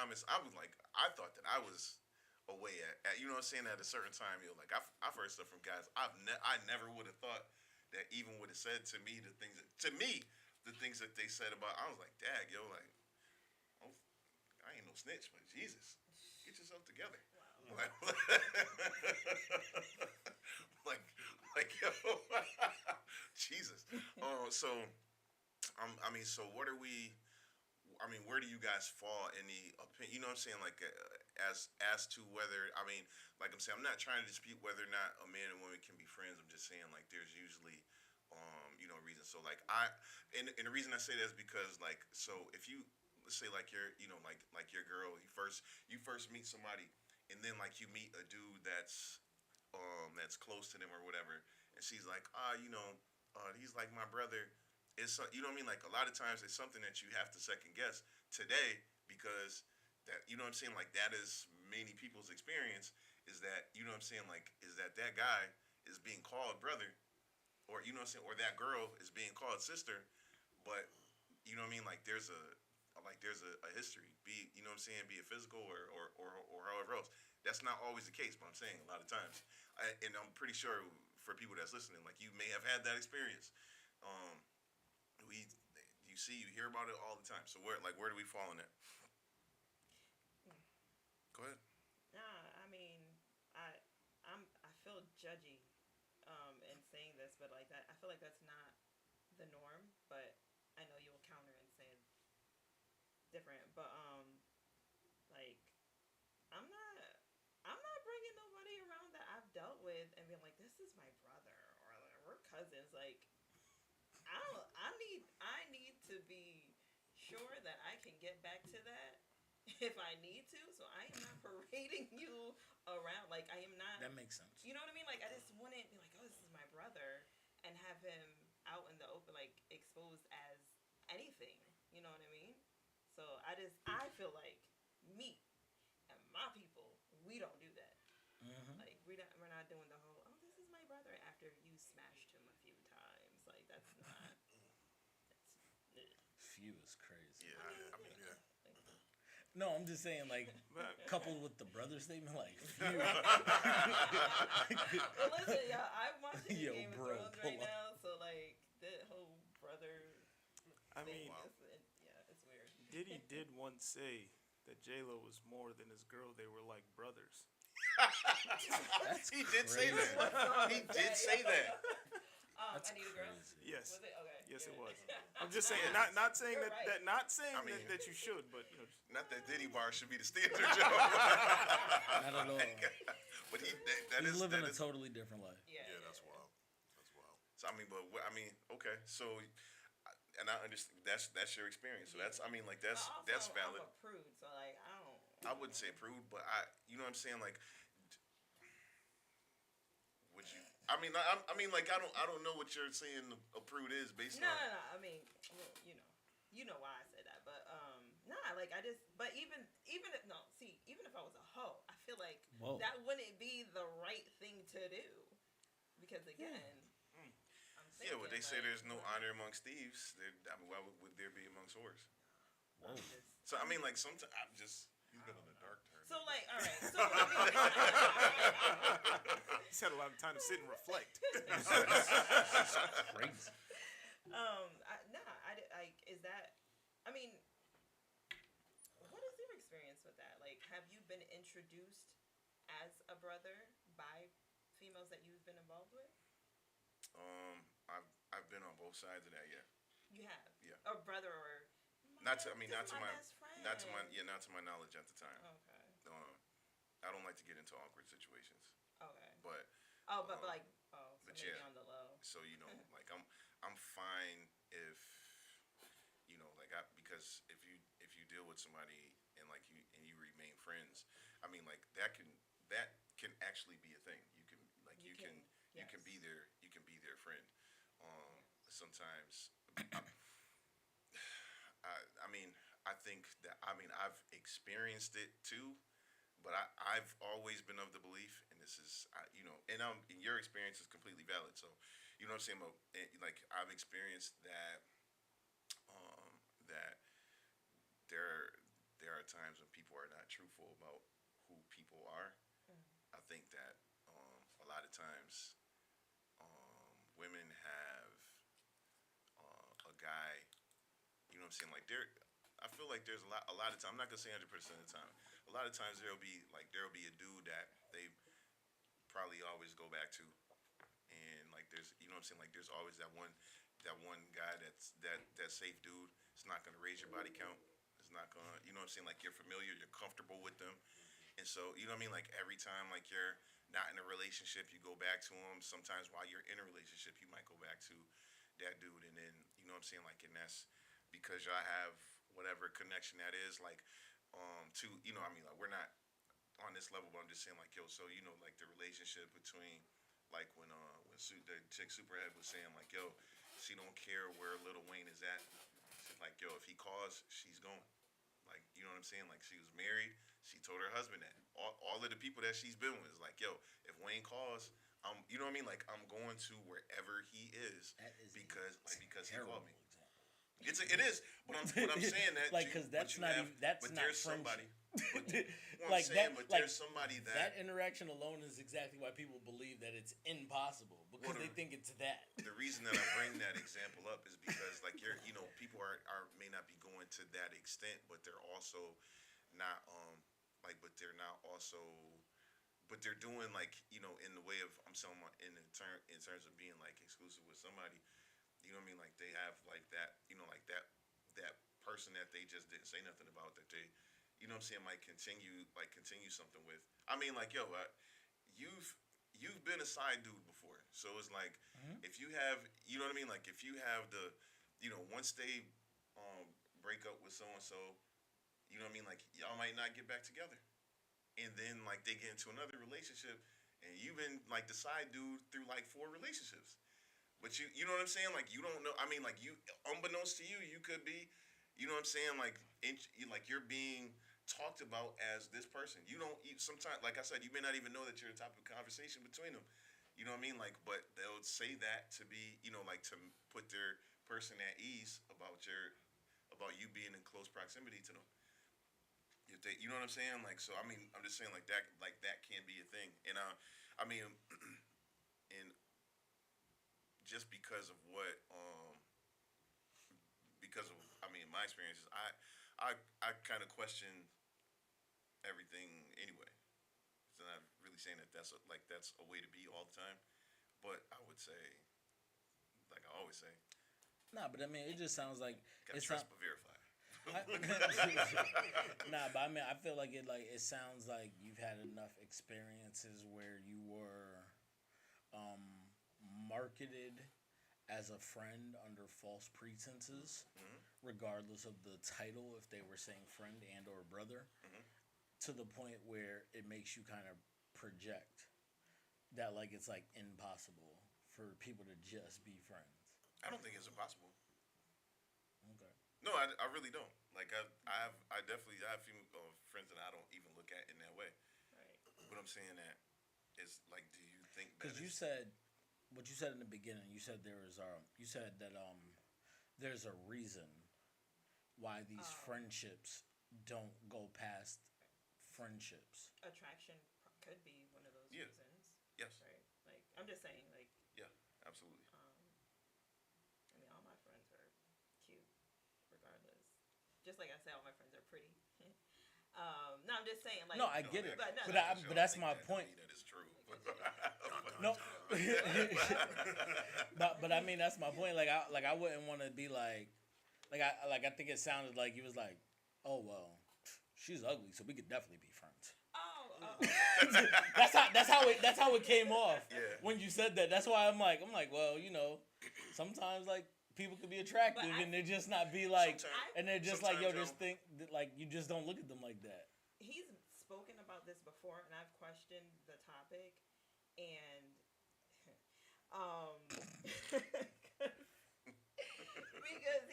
comments. I was like, I thought that I was away at you know what I'm saying, at a certain time. Like I've heard stuff from guys I never would have thought that even would have said to me the things that they said about. I was like, dag, yo, like, oh, I ain't no snitch, but Jesus, get yourself together. Wow. Like, like, yo, Jesus. So, I mean, so what are we? I mean, where do you guys fall in the opinion? You know what I'm saying? Like, as to whether, I mean, like I'm saying, I'm not trying to dispute whether or not a man and woman can be friends. I'm just saying, like, there's usually, reasons. So, like, and the reason I say that is because, like, so if you let's say like you're, like your girl, you first meet somebody, and then like you meet a dude that's close to them or whatever, and she's like, he's like my brother. It's you know what I mean. Like a lot of times, it's something that you have to second guess today because that you know what I'm saying. Like that is many people's experience. Is that you know what I'm saying? Like is that guy is being called brother, or you know what I'm saying, or that girl is being called sister, but you know what I mean. Like there's a history. Be you know what I'm saying. Be it physical or however else. That's not always the case, but I'm saying a lot of times, and I'm pretty sure for people that's listening, like you may have had that experience. Um, we you hear about it all the time. So where do we fall in that? Go ahead. Nah, I mean, I I feel judgy in saying this, but like that, I feel like that's not the norm. But I know you'll counter and say it's different. But like I'm not I'm not bringing nobody around that I've dealt with and being like, this is my brother or like, we're cousins. Like I need to be sure that I can get back to that if I need to. So I am not parading you around. Like I am not. That makes sense. You know what I mean? Like I just wouldn't be like, oh, this is my brother, and have him out in the open, like exposed as anything. You know what I mean? So I feel like me and my people, we don't do that. Mm-hmm. Like we're not doing the whole, oh, this is my brother after you smashed him a few times. Like that's not. That's. Ugh. Few is crazy. Yeah, I mean, yeah. Like, No, I'm just saying, like, coupled with the brother statement, like, few. well, listen, y'all, I'm watching Yo, Game bro, of Thrones pull right up. now, so like the whole brother I thing mean, yeah, it's weird. Diddy did once say that J Lo was more than his girl; they were like brothers. That's He did say crazy. that. He did say that. That's I Need a Girl. crazy. Yes, Was it? Okay. yes, it good. was. I'm just saying, not saying You're that, right. not saying I mean- that you should, but you know, Not that Diddy bar should be the standard, Joe. I don't know. But that He's is living that a is- totally different life. Yeah. Yeah, that's wild. That's wild. So I mean, okay. So, and I understand that's your experience. So that's I mean, like But that's also, valid. I'm a prude, so like I don't. I wouldn't say prude, but you know what I'm saying, like. Would you? I mean, like I don't know what you're saying a prude is based No, on. no, no. I mean, well, you know why I said that, but nah, like I just, but even if no, see, even if I was a hoe, I feel like Whoa. that wouldn't be the right thing to do, because again, I'm Yeah, thinking, but they say like, there's no honor amongst thieves. I mean, why would there be amongst whores? Whoa. I'm just- So I mean, like sometimes I'm just. He's been on the dark turn. So like, all right, so I he's had a lot of time to sit and reflect. Crazy. mean, is that? I mean, what is your experience with that? Like, have you been introduced as a brother by females that you've been involved with? I've been on both sides of that. Yeah. You have. Yeah. Or brother or. Not to my best friend. not to my knowledge at the time. Okay. I don't like to get into awkward situations, Okay. but But like, so but maybe yeah. on the low. so like I'm fine if because if you deal with somebody and like you remain friends, I mean like that can actually be a thing. You can like you can yes. be their friend. Sometimes I mean I think that I've experienced it too, but I've always been of the belief, and this is and your experience is completely valid. So you know what I'm saying. But like I've experienced that that there are times when people are not truthful about who people are. I think that a lot of times women have a guy. You know what I'm saying? Like there, I feel like there's a lot of time. I'm not gonna say 100% of the time. A lot of times there'll be a dude that they probably always go back to, and like there's you know what I'm saying. Like there's always that one guy that safe dude. It's not gonna raise your body count. It's not gonna you know what I'm saying. Like you're familiar, you're comfortable with them, and so you know what I mean. Like every time like you're not in a relationship, you go back to him. Sometimes while you're in a relationship, you might go back to that dude, and then you know what I'm saying. Like and that's because y'all have whatever connection that is. Like to you know I mean like we're not on this level, but I'm just saying like yo. So you know like the relationship between like when the chick Superhead was saying like yo, she don't care where Lil Wayne is at. She's like yo, if he calls, she's going. Like you know what I'm saying? Like she was married. She told her husband that. All of the people that she's been with is like yo, if Wayne calls, you know what I mean? Like I'm going to wherever he is That is because he terrible called me. example. It is, but I'm saying that like because that's not even, that's but not there's friendship. somebody. But, well, like I'm saying, that, but like there's somebody that interaction alone is exactly why people believe that it's impossible because Well, they think it's that. the reason that I bring that example up is because like you know people are may not be going to that extent, but they're also not but they're not also but they're doing like you know in the way of I'm saying in terms of being like exclusive with somebody. You know what I mean? Like they have like that, you know, like that person that they just didn't say nothing about that they, you know what I'm saying, might continue something with. I mean, like yo, you've been a side dude before, so it's like if you have, you know what I mean, like if you have the, you know, once they break up with so and so, you know what I mean, like y'all might not get back together, and then like they get into another relationship, and you've been like the side dude through like 4 relationships. But you know what I'm saying? Like you don't know. I mean, like you, unbeknownst to you, you could be, you know what I'm saying? Like, like you're being talked about as this person. You don't. Sometimes, like I said, you may not even know that you're the topic of conversation between them. You know what I mean? Like, but they'll say that to be, you know, like to put their person at ease about you being in close proximity to them. If they, you know what I'm saying? Like, so I mean, I'm just saying like that can be a thing. And I mean, and just because of I mean my experiences, I kind of question everything anyway. So I'm not really saying that that's a way to be all the time, but I would say, like I always say, Nah, but I mean, it just sounds like gotta it's trust not. but verify. Nah, but I mean, I feel like it sounds like you've had enough experiences where you were um, marketed as a friend under false pretenses, regardless of the title, if they were saying friend and or brother, to the point where it makes you kind of project that like it's like impossible for people to just be friends. I don't think it's impossible. Okay. No, I really don't. Like I definitely I have female friends that I don't even look at in that way. Right. But I'm saying that it's like, do you think that Because you said what you said in the beginning. You said you said that there's a reason why these friendships don't go past friendships. Attraction could be one of those Yeah. reasons. Yes. Right. Like I'm just saying, like Yeah, absolutely. I mean, all my friends are cute, regardless. Just like I said, all my friends are pretty. No, I'm just saying, like No, I get it, But no, but that's my point. That is true. No, but I mean that's my point. Like I wouldn't want to be I think it sounded like he was like, oh well, she's ugly, so we could definitely be friends. oh. That's how it came off. Yeah. When you said that, that's why I'm like, well, you know, sometimes like people could be attractive and they're just not be like, Sometimes- and they're just like, yo, sometimes, just think that, like you just don't look at them like that. He's spoken about this before, and I've questioned the topic, and because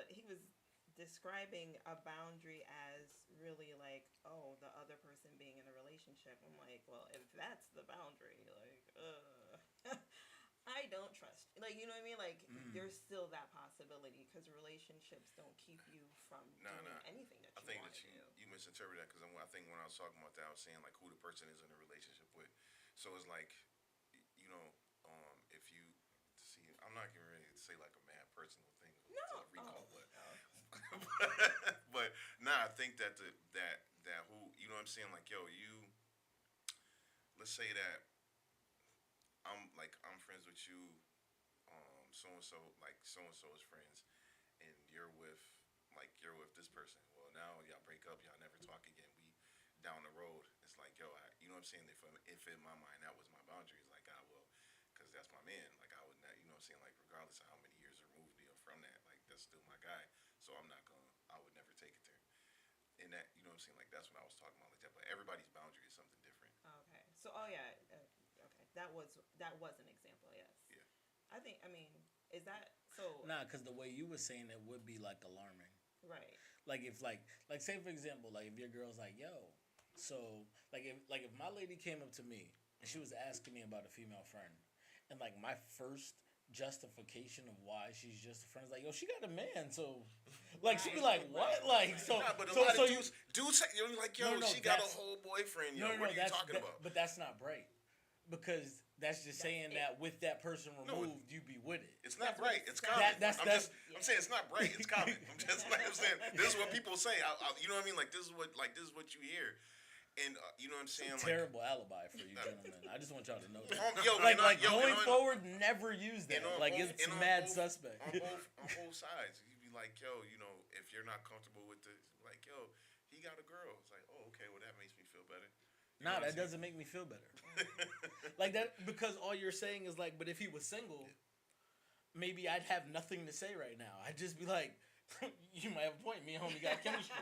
he was describing a boundary as really like, oh, the other person being in a relationship. I'm like, well, if that's the boundary, like I don't trust. Like, you know what I mean? Like, Mm. there's still that possibility because relationships don't keep you from Nah, doing nah. anything that I you think want that to do. you misinterpreted that because I think when I was talking about that, I was saying like who the person is in a relationship with. So it's like, you know, if you see, I'm not getting ready to say like a mad personal thing No. to recall, Oh. but Oh. but nah, I think that that who you know what I'm saying like yo you let's say that I'm friends with you so and so like so and so is friends and you're with this person. Well, now y'all break up, y'all never talk again. We down the road, it's like yo, you know what I'm saying? If in my mind that was my boundaries, like I will, because that's my man. Like I would not, you know what I'm saying? Like regardless of how many years removed from that, like that's still my guy. So I'm not gonna, I would never take it there. And that, you know what I'm saying? Like that's what I was talking about. Like that, but everybody's boundary is something different. Okay. So, oh yeah. Okay. That was an example. Yes. Yeah. I think. I mean, is that so? Nah, because the way you were saying it would be like alarming. Right. Like if like say for example, like if your girl's like, yo, so like if my lady came up to me and she was asking me about a female friend, and like my first justification of why she's just a friend is like, yo, she got a man, so like she'd be like, what? Like so Nah, but a so lot so of you dudes, you're like, yo, No, no, she got a that's- whole boyfriend. Yo, no no what no are you that's talking that, about? but that's not bright because that's just That's saying it. that with that person No, removed, you be with it. It's not That's what bright. it It's sounds common. That's- I'm saying it's not bright. It's common. I'm saying this is what people say. You know what I mean? Like this is what you hear, and you know what I'm saying? Like, Terrible alibi for you gentlemen. I just want y'all to know that. yo, Like you know, like yo, going you know, forward, never use that. and on Like both- it's and on mad both- suspect. on both sides. You'd be like, yo, you know, if you're not comfortable with the, like, yo, he got a girl. It's like, oh, okay, well that makes me feel better. You know Nah, what I'm that saying? doesn't make me feel better. Like that because all you're saying is like, but if he was single, maybe I'd have nothing to say right now. I'd just be like, you might have a point. Me and homie got chemistry.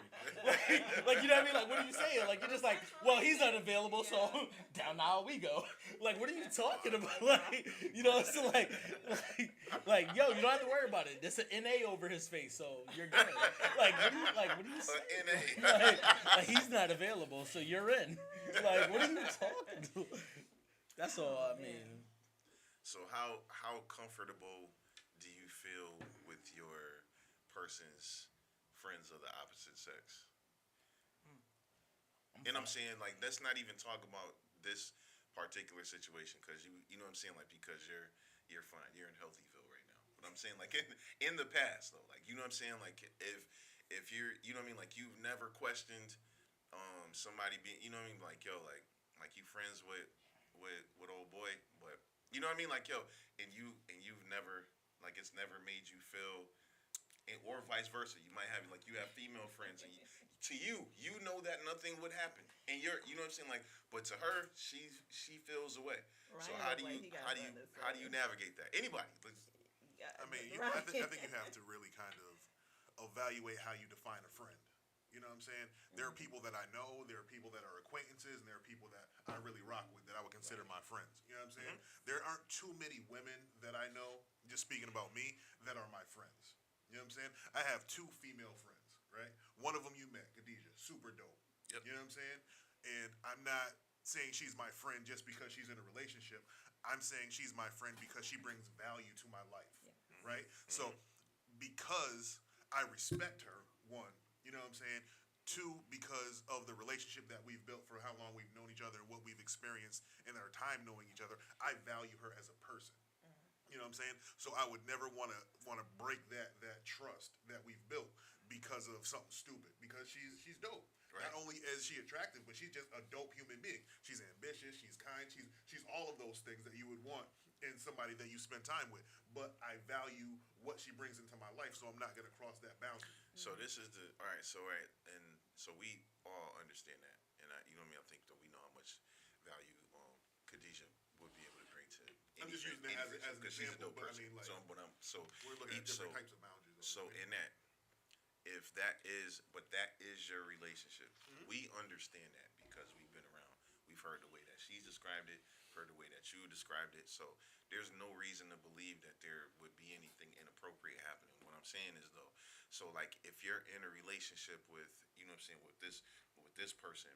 Like you know what I mean? Like what are you saying? Like you're just like, well, he's unavailable, so down the aisle we go. Like what are you talking about? Like you know, so like yo, you don't have to worry about it. There's an NA over his face, so you're good. Like what are you saying? NA. Like he's not available, so you're in. Like what are you talking to? That's all I mean. So how comfortable do you feel with your person's friends of the opposite sex? And I'm saying like let's not even talk about this particular situation because you know what I'm saying like because you're fine, you're in Healthyville right now. But I'm saying like in the past though, like you know what I'm saying like if you're you know what I mean like you've never questioned somebody being you know what I mean like yo like you friends with old boy but you know what I mean like yo and you've never like it's never made you feel or vice versa. You might have like you have female friends, and you know that nothing would happen, and you know what I'm saying. Like, but to her, she feels away. So Ryan how looked do like you he got how do you something to how do say. you navigate that? Anybody? Yeah, I mean, right. I think you have to really kind of evaluate how you define a friend. You know what I'm saying? There are people that I know, there are people that are acquaintances, and there are people that I really rock with that I would consider my friends. You know what I'm saying? There aren't too many women that I know, just speaking about me, that are my friends. You know what I'm saying? I have two female friends, right? One of them you met, Khadijah, super dope. Yep. You know what I'm saying? And I'm not saying she's my friend just because she's in a relationship. I'm saying she's my friend because she brings value to my life, right? So because I respect her, one, you know what I'm saying? Two, because of the relationship that we've built for how long we've known each other and what we've experienced in our time knowing each other, I value her as a person. You know what I'm saying? So I would never want to break that trust that we've built because of something stupid. Because she's dope. Right. Not only is she attractive, but she's just a dope human being. She's ambitious. She's kind. She's all of those things that you would want in somebody that you spend time with. But I value what she brings into my life, so I'm not gonna cross that boundary. So this is the all right. So and so we all understand that, and you know what I mean. I think that we know how much value Khadijah would be able to bring to. I'm just using that as an because she's a example, dope but I person. mean, like, So We're looking at each- different types of boundaries. So in that, if that is, but that is your relationship, we understand that because we've been around. We've heard the way that she's described it, heard the way that you described it. So there's no reason to believe that there would be anything inappropriate happening. What I'm saying is though, so like if you're in a relationship with, you know what I'm saying, with this person,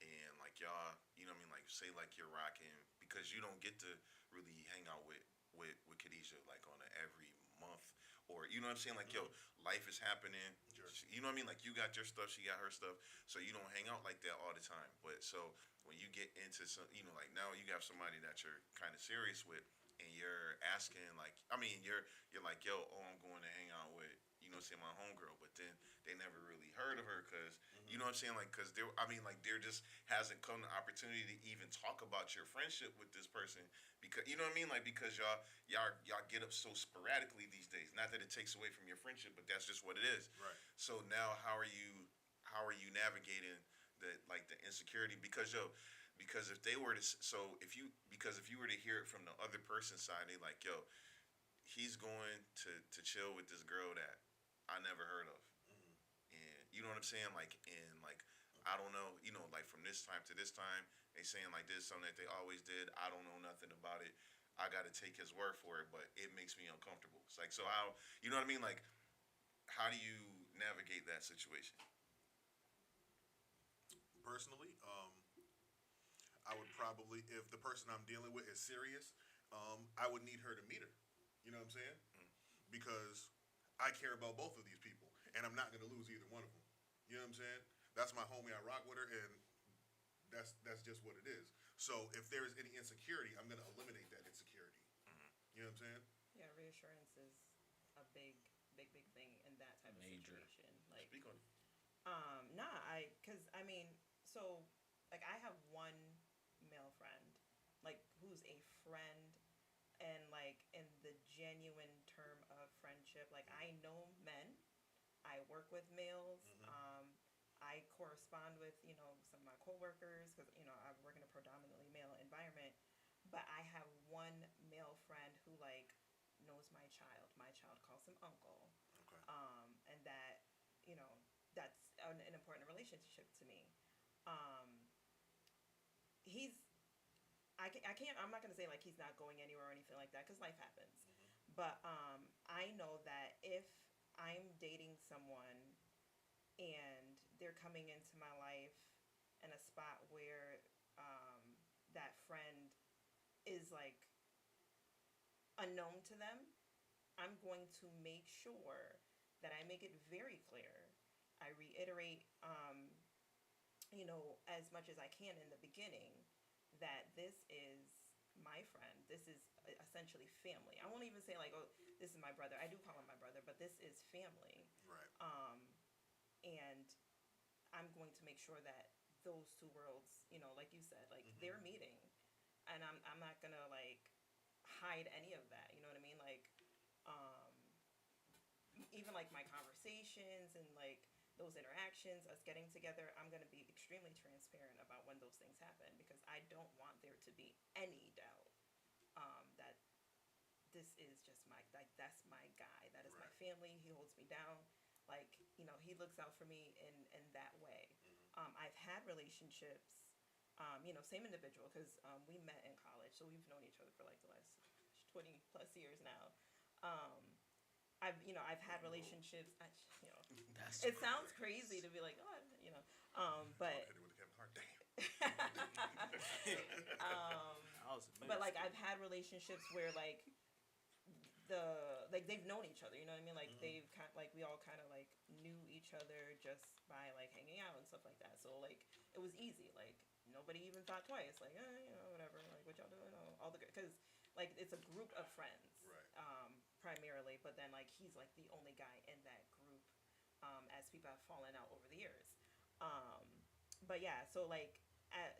and like y'all, you know what I mean, like say like you're rocking because you don't get to really hang out with with Khadijah like on a every month, or you know what I'm saying? Like, yo, life is happening. Sure. You know what I mean? Like, you got your stuff, she got her stuff, so you don't hang out like that all the time. But so when you get into some, you know, like now you got somebody that you're kind of serious with, and you're asking, like, I mean, you're like, yo, oh, I'm going to hang out with, you know, say my homegirl, but then they never really heard of her because, you know what I'm saying, like, because there, I mean, like, there just hasn't come the opportunity to even talk about your friendship with this person because, you know what I mean, like, because y'all get up so sporadically these days. Not that it takes away from your friendship, but that's just what it is. Right. So now, how are you navigating the like the insecurity? Because yo, because if they were to, because if you were to hear it from the other person's side, they like, yo, he's going to chill with this girl that I never heard of, and you know what I'm saying, like, and like, I don't know, you know, like from this time to this time, they saying like this something that they always did. I don't know nothing about it. I got to take his word for it, but it makes me uncomfortable. It's like, so how, you know what I mean? Like, how do you navigate that situation? Personally, I would probably, if the person I'm dealing with is serious, I would need her to meet her. You know what I'm saying? Because I care about both of these people, and I'm not going to lose either one of them. You know what I'm saying? That's my homie. I rock with her, and that's just what it is. So if there is any insecurity, I'm going to eliminate that insecurity. You know what I'm saying? Yeah, reassurance is a big thing in that type of Major. situation. Like, Speak on it. nah, cause I mean, so like I have one male friend, like who's a friend, and like in the genuine term of friendship, like I know men, I work with males, I correspond with, you know, some of my coworkers because, you know, I work in a predominantly male environment, but I have one male friend who like knows my child. My child calls him uncle, Okay. and that, you know, that's an important relationship to me. Um, he's I can't, I'm not gonna say like he's not going anywhere or anything like that because life happens. But I know that if I'm dating someone and they're coming into my life in a spot where that friend is like unknown to them, I'm going to make sure that I make it very clear. I reiterate, you know, as much as I can in the beginning that this is my friend. This is essentially family. I won't even say like, oh, this is my brother. I do call him my brother, but this is family. Right. And I'm going to make sure that those two worlds, you know, like you said, like they're meeting, and I'm not gonna like hide any of that. You know what I mean? Like, even like my conversations and like those interactions, us getting together, I'm gonna be extremely transparent about when those things happen because I don't want there to be any doubt that this is just my, like, that's my guy, that is my Right. family. He holds me down, like, you know, he looks out for me in that way. I've had relationships, you know, same individual because we met in college, so we've known each other for like the last 20 plus years now. I've had relationships. You know, That's it sounds crazy to be like, oh, you know, but Hit it with the Kevin Hart. Damn. I was but like I've had relationships where like they've known each other. You know what I mean? Like they've like we all kind of like knew each other just by like hanging out and stuff like that. So like it was easy. Like nobody even thought twice. Like you know, whatever. Like what y'all doing? Oh, all the good because like it's a group of friends. Right. Primarily, but then like he's like the only guy in that group, as people have fallen out over the years. But yeah, so like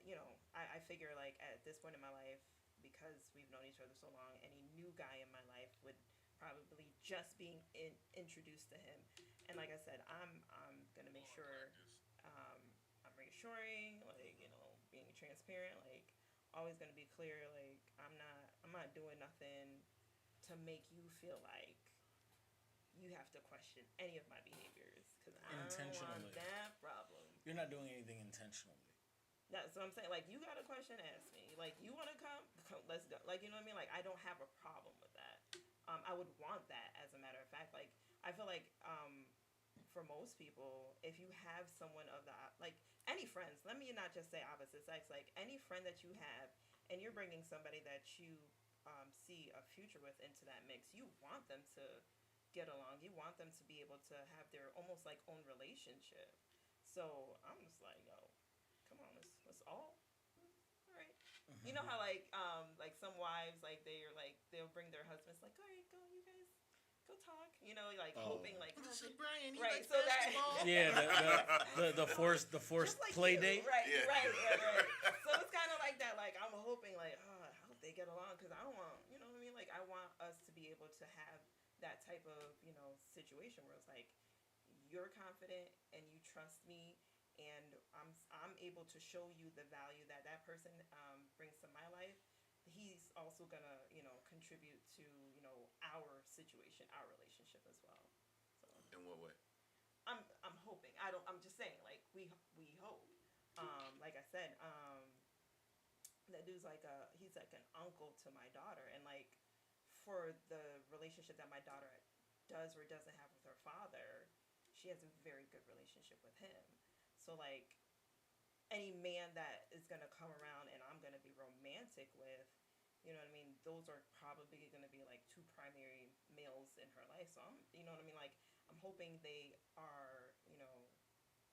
you know, I figure like at this point in my life, because we've known each other so long, any new guy in my life would probably just being introduced to him, and like I said, I'm gonna make sure I'm reassuring, like, you know, being transparent, like always gonna be clear, like I'm not doing nothing to make you feel like you have to question any of my behaviors because I don't want Intentionally. that problem. You're not doing anything intentionally. That's what I'm saying. Like, you got a question, ask me. Like, you want to come, let's go. Like, you know what I mean? Like, I don't have a problem with that. I would want that, as a matter of fact. Like, I feel like for most people, if you have someone of the, like, any friends, let me not just say opposite sex, like, any friend that you have, and you're bringing somebody that you see a future with into that mix. You want them to get along. You want them to be able to have their almost like own relationship. So I'm just like, yo, come on, let's all right. You know how like some wives like they're like they'll bring their husbands like, all right, go you guys go talk. You know, like Oh. hoping like Brian, he right. likes So that basketball. Yeah, the forced just like play you, date. right, Yeah. right. So it's kind of like that. Like I'm hoping like I hope they get along because I don't want you know what I mean. Like I want us to be able to have that type of situation where it's like you're confident and you trust me and I'm able to show you the value that that person brings to my life. He's also gonna contribute to our situation, our relationship as well. So In what way? I'm hoping. I'm just saying like we hope. Like I said, that dude's like he's like an uncle to my daughter, and like for the relationship that my daughter does or doesn't have with her father, she has a very good relationship with him. So like any man that is gonna come around and I'm gonna be romantic with, you know what I mean? Those are probably gonna be like two primary males in her life. So I'm, you know what I mean? Like I'm hoping they are,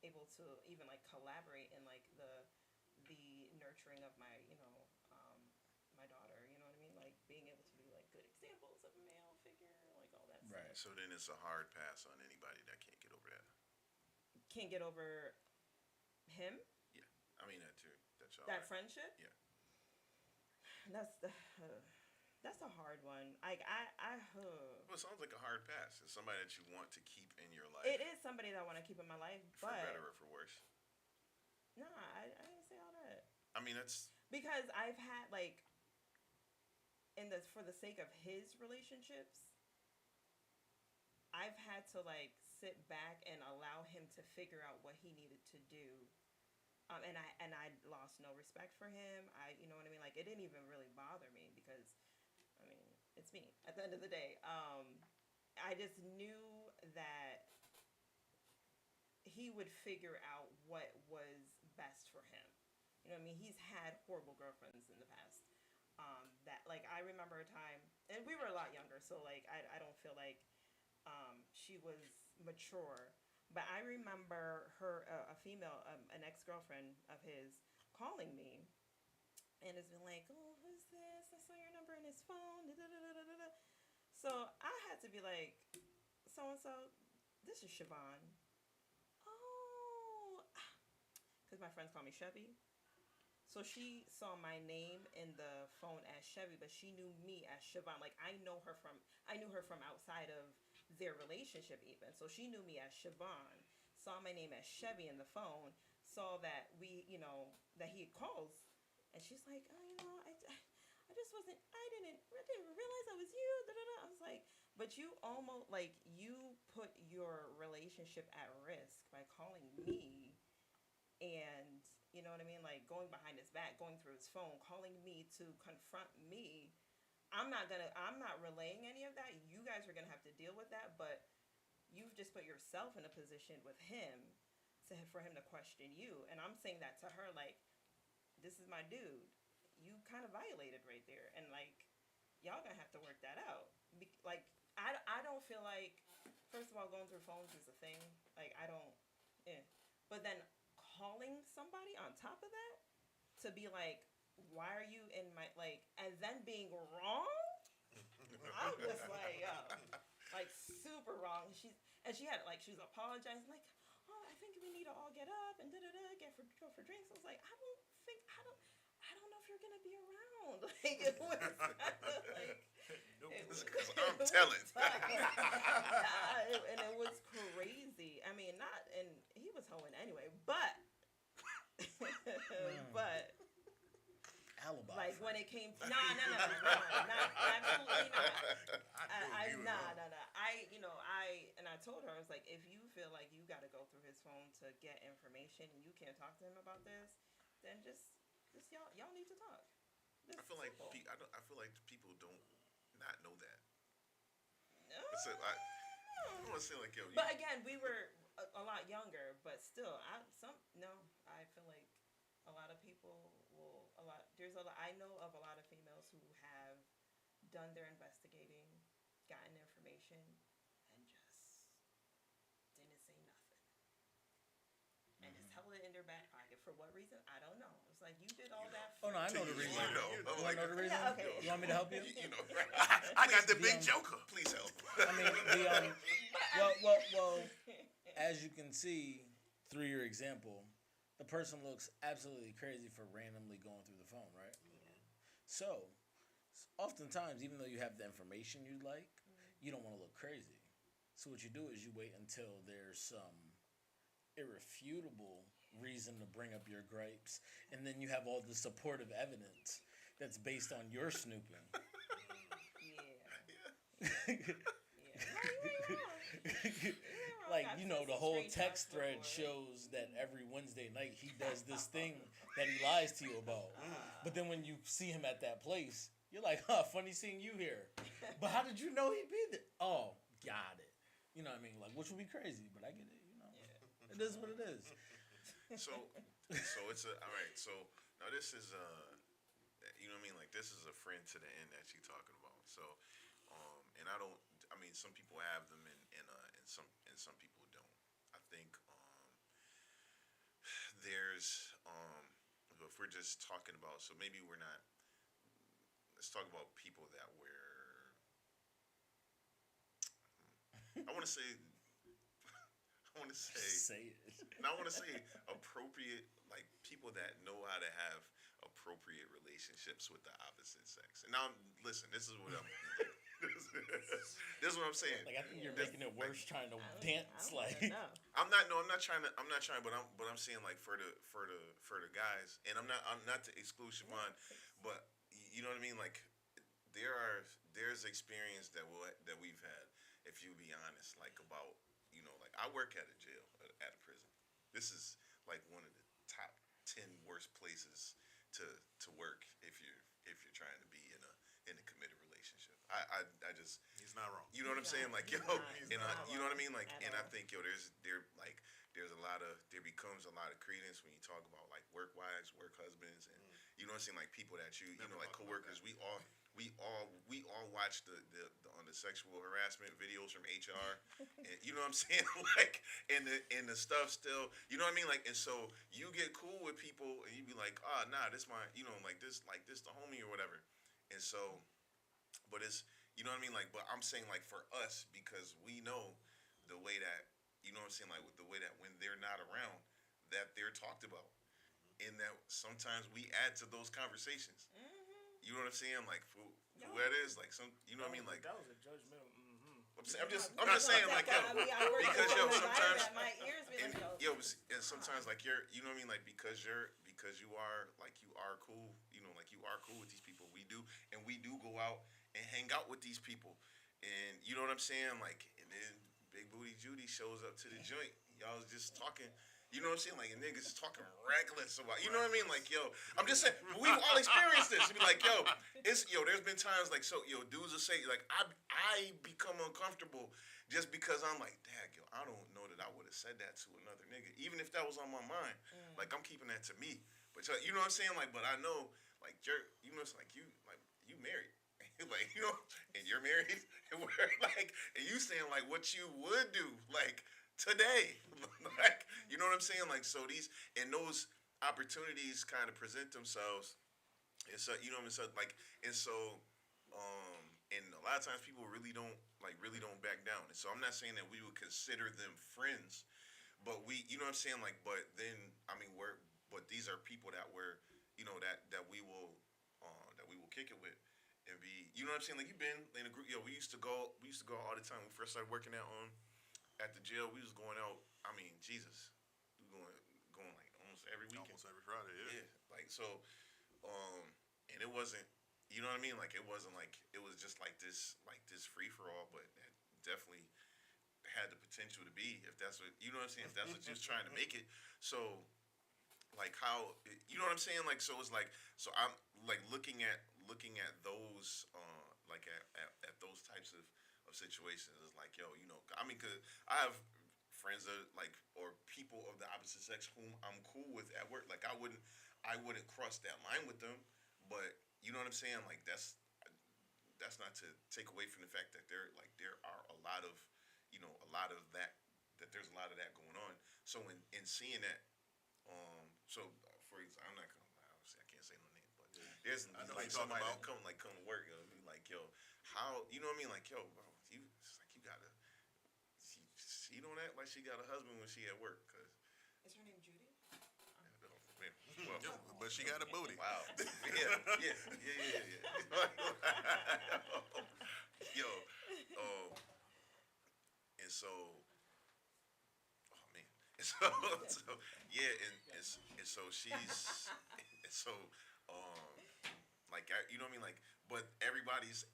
able to even like collaborate in like the nurturing of my, my daughter. You know what I mean? Like being able to be like good examples of a male figure, like all that Right. stuff. So then it's a hard pass on anybody that can't get over that. Can't get over him. Yeah, I mean that too. That's all. That right. friendship. Yeah. That's a hard one. Like Well, it sounds like a hard pass. It's somebody that you want to keep in your life. it is somebody that I want to keep in my life, For but better or for worse. nah, I didn't say all that I mean, that's because I've had like for the sake of his relationships, I've had to like sit back and allow him to figure out what he needed to do. And I lost no respect for him. You know what I mean? Like it didn't even really bother me because, I mean, it's me. At the end of the day, I just knew that he would figure out what was best for him. You know what I mean? He's had horrible girlfriends in the past. That like I remember a time, and we were a lot younger, so like I don't feel like she was mature. But I remember her, a female, an ex-girlfriend of his, calling me, and has been like, "Oh, who's this? I saw your number in his phone." Da, da, da, da, da, da. So I had to be like, "So and so, this is Siobhan." Oh, because my friends call me Chevy. So she saw my name in the phone as Chevy, but she knew me as Siobhan. Like I knew her from outside of their relationship even. So she knew me as Siobhan, saw my name as Chevy in the phone, saw that that he calls, and she's like, oh, I just wasn't, I didn't realize I was you. Da, da, da. I was like, but you almost like you put your relationship at risk by calling me, and you know what I mean, like going behind his back, going through his phone, calling me to confront me. I'm not relaying any of that. You guys are gonna have to deal with that, but you've just put yourself in a position with him for him to question you. And I'm saying that to her, like, this is my dude. You kind of violated right there, and like, y'all gonna have to work that out. Like, I don't feel like, first of all, going through phones is a thing. Like, I don't, but then calling somebody on top of that to be like, why are you in my like, and then being wrong? I'm just like, like super wrong. She was apologizing, like, oh, I think we need to all get up and go for drinks. I was like, I don't know if you're gonna be around. Like it was like, Nope. because I'm telling. And it was crazy. I mean, and he was hoeing anyway, but but. Alibi. Like when it came to, not absolutely not. I told her, I was like, if you feel like you got to go through his phone to get information and you can't talk to him about this, then just y'all need to talk. I feel like simple. I feel like people don't not know that. No. So I don't want to say like yo. But again, we were a lot younger, but still, I feel like a lot of people I know of a lot of females who have done their investigating, gotten information, and just didn't say nothing. And just held it in their back pocket. For what reason? I don't know. It's like, you did all that. Oh no, I know the You reason. know, You I'm want to know like, the reason? Yeah, okay. You want me to help you? You know, I got the big The, joker. please help. I mean, well, as you can see through your example, the person looks absolutely crazy for randomly going through the phone, right? So, oftentimes, even though you have the information you like, you don't want to look crazy. So what you do is you wait until there's some irrefutable reason to bring up your gripes, and then you have all the supportive evidence that's based on your snooping. Yeah. Like, you know, the whole text thread shows that every Wednesday night he does this thing that he lies to you about. But then when you see him at that place, you're like, huh, funny seeing you here. But how did you know he'd be there? Oh, got it. You know what I mean? Like, which would be crazy, but I get it, you know. It is what it is. So it's all right. So now this is you know what I mean? Like, this is a friend to the end that you're talking about. So, and I don't. I mean, some people have them, and some people don't. I think there's if we're just talking about, so maybe we're not. Let's talk about people that were. I want to say. I want to say. Say it. And I want to say appropriate, like people that know how to have appropriate relationships with the opposite sex. And now, listen, this is what I'm. This is what I'm saying. Like, I think you're making it worse trying to dance. Like, I'm not. No, I'm not trying to. I'm not trying. But I'm saying like for the guys, and I'm not to exclude Siobhan, but you know what I mean. Like there's experience that we've had. If you be honest, like about like I work at a jail at a prison. This is like one of the top 10 worst places to work if you're trying to be in a committed relationship. I just He's not wrong. you know what I'm saying? Like, yo, He's and not you know what I mean? Like, at and I all. think there becomes a lot of credence when you talk about like work wives, work husbands, and you know what I'm saying? Like people that you Never know, like thought about coworkers. We all watch the on the sexual harassment videos from HR, and you know what I'm saying? Like, and the stuff still, you know what I mean? Like, and so you get cool with people, and you be like, nah, this my, like this the homie or whatever, and so, but it's. You know what I mean? Like, but I'm saying like for us because we know the way that you know what I'm saying, like with the way that when they're not around, that they're talked about, and that sometimes we add to those conversations. You know what I'm saying? Like for who that is, like some, you know what I mean? Like that was a judgmental. I'm just saying like yo, because yo sometimes and and sometimes like you know what I mean? Like because you are cool, like you are cool with these people. We do go out and hang out with these people, and you know what I'm saying? Like, and then Big Booty Judy shows up to the joint. Y'all was just talking. You know what I'm saying? Like, a niggas talking reckless about. You know what I mean? Like, yo, I'm just saying. We've all experienced this. You be like, yo, there's been times like, so, yo, dudes will say like, I become uncomfortable just because I'm like, dang, yo, I don't know that I would have said that to another nigga, even if that was on my mind. Like, I'm keeping that to me. But you know what I'm saying? Like, but I know, like, it's like you married. Like, and you're married, and we're like, and you saying like what you would do, like today, like, you know what I'm saying? Like, so those opportunities kind of present themselves, and so you know what I mean. So like, and so, and a lot of times people really don't back down. And so I'm not saying that we would consider them friends, but you know what I'm saying? Like, but then I mean, but these are people that that we will kick it with. And be, you know what I'm saying? Like you've been in a group. Yo, we used to go all the time. When we first started working at the jail. We was going out. I mean, Jesus, we going like almost every weekend, Almost every Friday. Yeah. like so, and it wasn't. You know what I mean? Like it wasn't like it was just like this free for all. But it definitely had the potential to be if that's what you know what I'm saying. If that's what you was trying to make it. So, like how you know what I'm saying? Like so it's like so I'm like looking at those like at those types of situations is like yo I mean cause I have friends that like or people of the opposite sex whom I'm cool with at work like I wouldn't cross that line with them but you know what I'm saying like that's to take away from the fact that there are a lot of, a lot of that there's a lot of that going on. So in seeing that, for example, I'm not gonna obviously I can't say no name, but there's I know like what you're talking somebody about. that come to work, be like, yo, how, you know what I mean, like, yo, bro, it's like you gotta, she don't act like she got a husband when she at work, cause Is her name Judy? well, But she got a booty. wow, yeah. Yo, and so, oh man, and so yeah, and so she's, and so, like you know what I mean, like, but everybody's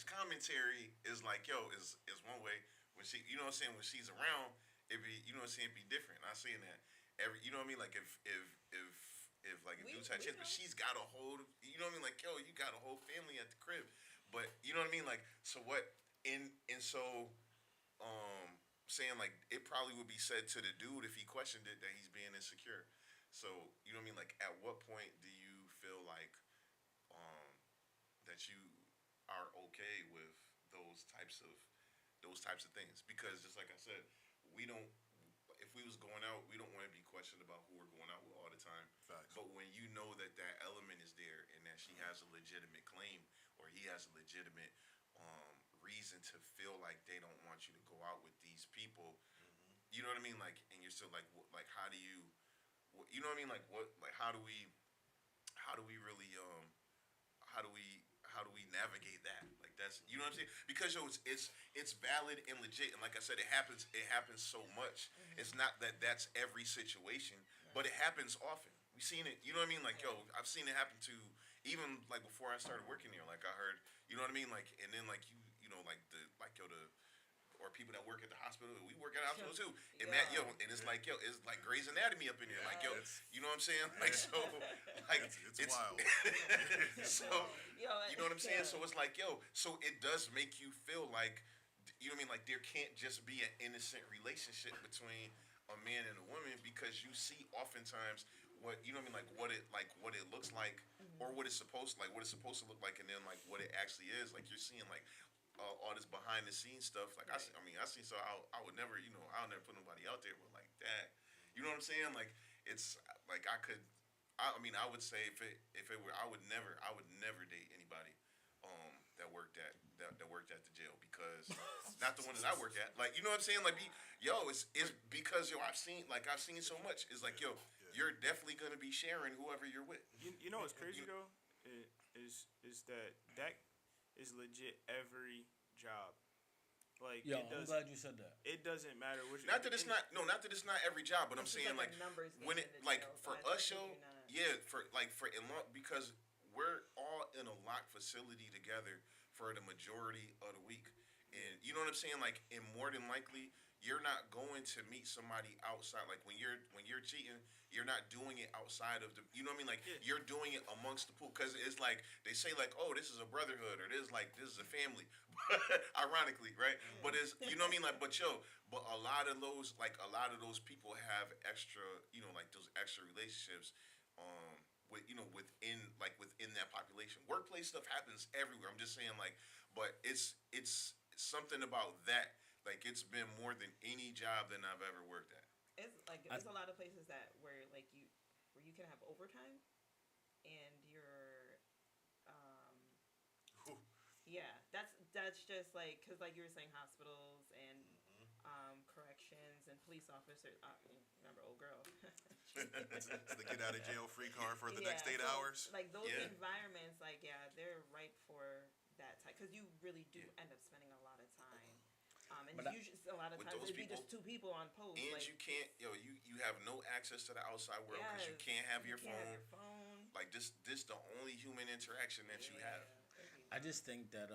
commentary is like, yo, is one way when she, you know what I'm saying, when she's around, it be, you know what I'm saying, it be different. I saying that you know what I mean, like if like if dudes had chicks, but she's got a whole, you know what I mean, like, yo, you got a whole family at the crib, but you know what I mean, like, so what, and so, saying like it probably would be said to the dude if he questioned it that he's being insecure. So you know what I mean, like, at what point do you feel like, um, that you are okay with those types of things? Because just like I said, we don't. If we was going out, we don't want to be questioned about who we're going out with all the time. Facts. But when you know that element is there and that she has a legitimate claim or he has a legitimate reason to feel like they don't want you to go out with these people, you know what I mean? Like, and you're still like, like, how do you, you know what I mean? Like, what, like, how do we really, how do we navigate that? Like, that's, you know what I'm saying? Because yo, it's valid and legit, and like I said, it happens so much. It's not that that's every situation, but it happens often. We've seen it, you know what I mean? Like, yo, I've seen it happen to, even like before I started working here. Like, I heard, you know what I mean? Like, and then like you know, like or people that work at the hospital. We work at the hospital too. And that, yo, and it's like, yo, it's like Grey's Anatomy up in there. Like, yo, you know what I'm saying? Like, so, like, It's wild. So, you know what I'm saying? So it's like, yo, so it does make you feel like, you know what I mean? Like, there can't just be an innocent relationship between a man and a woman, because you see oftentimes what, you know what I mean, what it looks like, or what it's supposed to look like, and then like what it actually is. Like, you're seeing like all this behind the scenes stuff. Like, I see. So I would never, I'll never put nobody out there, but like that, you know what I'm saying? Like, it's like I would say if it were, I would never date anybody that worked at the jail, because not the one that I work at. Like, you know what I'm saying? Like, it's because I've seen so much. It's like, yo, you're definitely gonna be sharing whoever you're with. You know what's crazy though? Is that is legit every job. Like, Yo, I'm glad you said that. It doesn't matter which. Not that it's not every job, but I'm saying like when it, like, for us, yo, for in law, because we're all in a locked facility together for the majority of the week, and you know what I'm saying. Like, and more than likely, you're not going to meet somebody outside. Like, when you're cheating, you're not doing it outside of the, you know what I mean? Like, you're doing it amongst the pool, because it's like they say like, oh, this is a brotherhood, or this is a family, ironically, right? But it's, you know what I mean? Like, but a lot of those people have extra, like those extra relationships, within that population. Workplace stuff happens everywhere. I'm just saying, like, but it's something about that. Like, it's been more than any job that I've ever worked at. It's like there's a lot of places where you can have overtime, and you're, that's just like, because like you were saying, hospitals and corrections and police officers. Remember, old girl. It's the get out of jail free card for the next 8 so, hours. Like, those environments, like, they're ripe for that type, because you really do end up spending a lot of time. And But usually a lot of with times those it'd be just two people on post. And like, you can't, you have no access to the outside world, because you can't have your phone. Like, this the only human interaction that you have. I just think that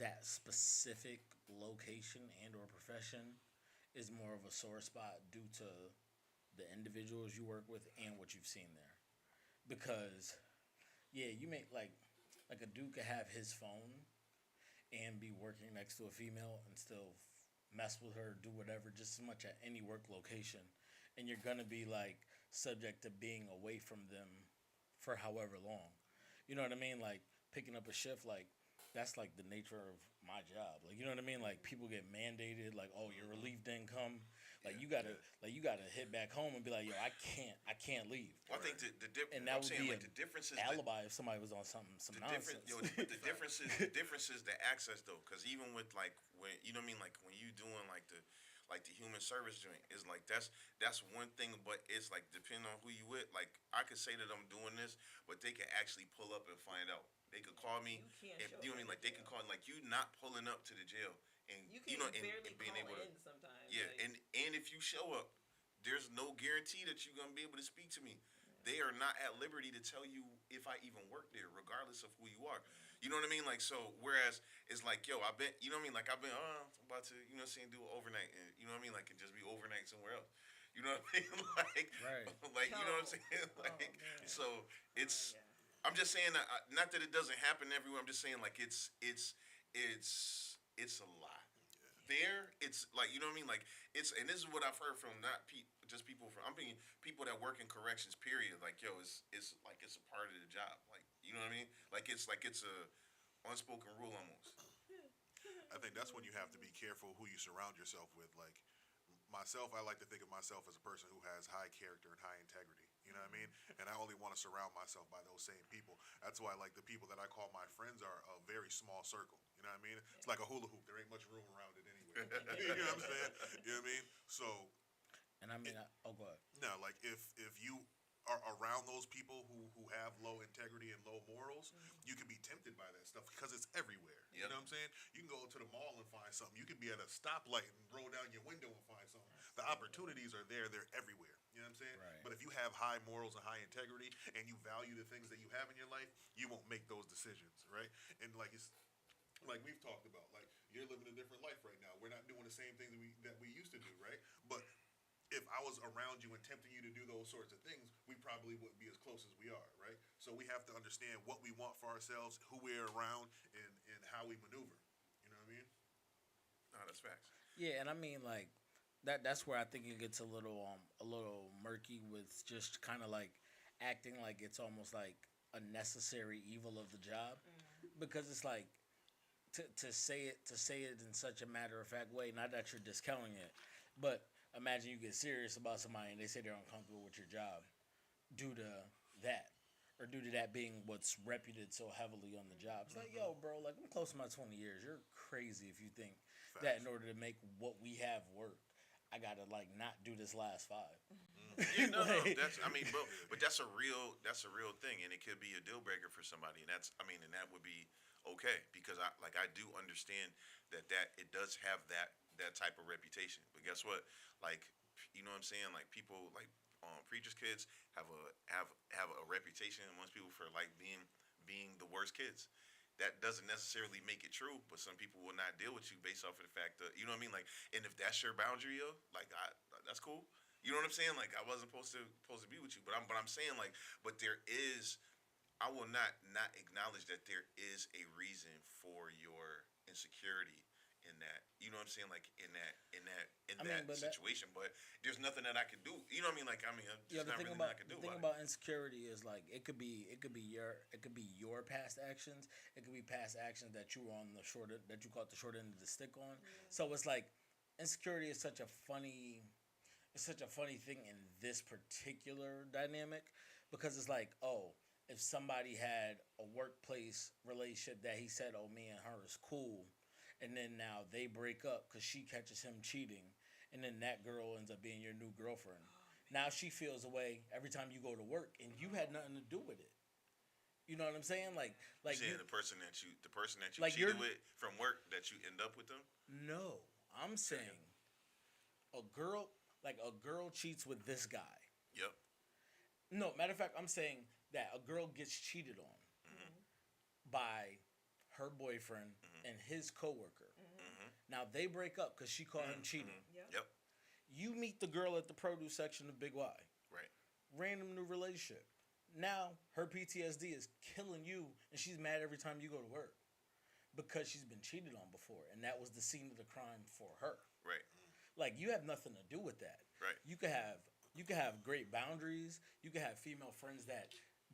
that specific location and or profession is more of a sore spot due to the individuals you work with and what you've seen there. Because you may like a dude could have his phone and be working next to a female and still mess with her, do whatever, just as much at any work location, and you're gonna be like subject to being away from them for however long. You know what I mean? Like, picking up a shift, like, that's like the nature of my job. Like, you know what I mean? Like, people get mandated. Like, oh, your relief didn't come. Like, you gotta hit back home and be like, yo, I can't leave. Well, I think And that I'm would saying be like a the difference is alibi if somebody was on some nonsense. but the difference is the access though, because even with like when you know what I mean, like when you doing like the human service joint is like that's one thing, but it's like depending on who you with. Like I could say that I'm doing this, but they can actually pull up and find out. They could call me, You can't and show you know what I up mean. at Like they the can jail. call like you not pulling up to the jail, and You you can know barely and being call able to in sometimes. yeah, like, and if you show up, there's no guarantee that you're gonna be able to speak to me. They are not at liberty to tell you if I even work there, regardless of who you are. You know what I mean? Like so. Whereas it's like, yo, I've been, you know what I mean? Like I've been, I'm about to, you know, what I'm saying, do it overnight, and you know what I mean? Like it just be overnight somewhere else. You know what I mean? Like, Right. like you know what I'm Yo. saying? Like, man. so it's. yeah. I'm just saying that not that it doesn't happen everywhere. I'm just saying like it's a lot. There, it's like you know what I mean. Like it's and this is what I've heard from not just people from. I mean people that work in corrections. Period. Like yo, it's like it's a part of the job. Like you know what I mean. Like it's a unspoken rule almost. I think that's when you have to be careful who you surround yourself with. Like myself, I like to think of myself as a person who has high character and high integrity. You know what I mean? And I only want to surround myself by those same people. That's why, like, the people that I call my friends are a very small circle. You know what I mean? It's like a hula hoop. There ain't much room around it anyway. You know what I'm saying? You know what I mean? So, And I mean, oh, go ahead. no, like, if you are around those people who have low integrity and low morals, you can be tempted by that stuff because it's everywhere. You Yep. know what I'm saying? You can go to the mall and find something. You can be at a stoplight and roll down your window and find something. The opportunities are there. They're everywhere. You know what I'm saying? Right. But if you have high morals and high integrity and you value the things that you have in your life, you won't make those decisions, right? And like it's like we've talked about, like you're living a different life right now. We're not doing the same things that we used to do, right? But if I was around you and tempting you to do those sorts of things, we probably wouldn't be as close as we are, right? So we have to understand what we want for ourselves, who we're around, and how we maneuver. You know what I mean? No, that's facts. Yeah, and I mean like that's where I think it gets a little murky with just kind of like acting like it's almost like a necessary evil of the job, because it's like to say it in such a matter of fact way. Not that you're discounting it, but imagine you get serious about somebody and they say they're uncomfortable with your job due to that. Or due to that being what's reputed so heavily on the job. It's like, yo, bro, like I'm close to my 20 years. You're crazy if you think that in order to make what we have work, I gotta like not do this last 5. Yeah, no, Like- that's I mean, but that's a real thing, and it could be a deal breaker for somebody, and and that would be okay because I do understand that it does have that type of reputation. But guess what? Like, you know what I'm saying? Like people like preachers' kids have a reputation amongst people for like being the worst kids. That doesn't necessarily make it true, but some people will not deal with you based off of the fact that you know what I mean. Like, and if that's your boundary, yo, like that's cool. You know what I'm saying? Like I wasn't supposed to be with you, but I'm saying like, but there is. I will not acknowledge that there is a reason for your insecurity in that. You know what I'm saying? Like in that but situation, but there's nothing that I can do. You know what I mean? Like I mean, Yeah, there's not really nothing I can do the thing about it. about insecurity is like it could be your past actions. It could be past actions that you were on that you caught the short end of the stick on. So it's like insecurity is such a funny thing in this particular dynamic because it's like, oh, if somebody had a workplace relationship that he said, oh, me and her is cool, and then now they break up because she catches him cheating, and then that girl ends up being your new girlfriend. Now she feels away every time you go to work, and you had nothing to do with it. You know what I'm saying? Like Saying you, the person that you like cheated you're- with from work that you end up with them. no, I'm saying a girl cheats with this guy. Yep. No, matter of fact, I'm saying that a girl gets cheated on by her boyfriend and his coworker. Now they break up because she caught him cheating. Yep. You meet the girl at the produce section of Big Y. Right. Random new relationship. Now her PTSD is killing you, and she's mad every time you go to work because she's been cheated on before, and that was the scene of the crime for her. Right. Like you have nothing to do with that. Right. You could have great boundaries. You could have female friends that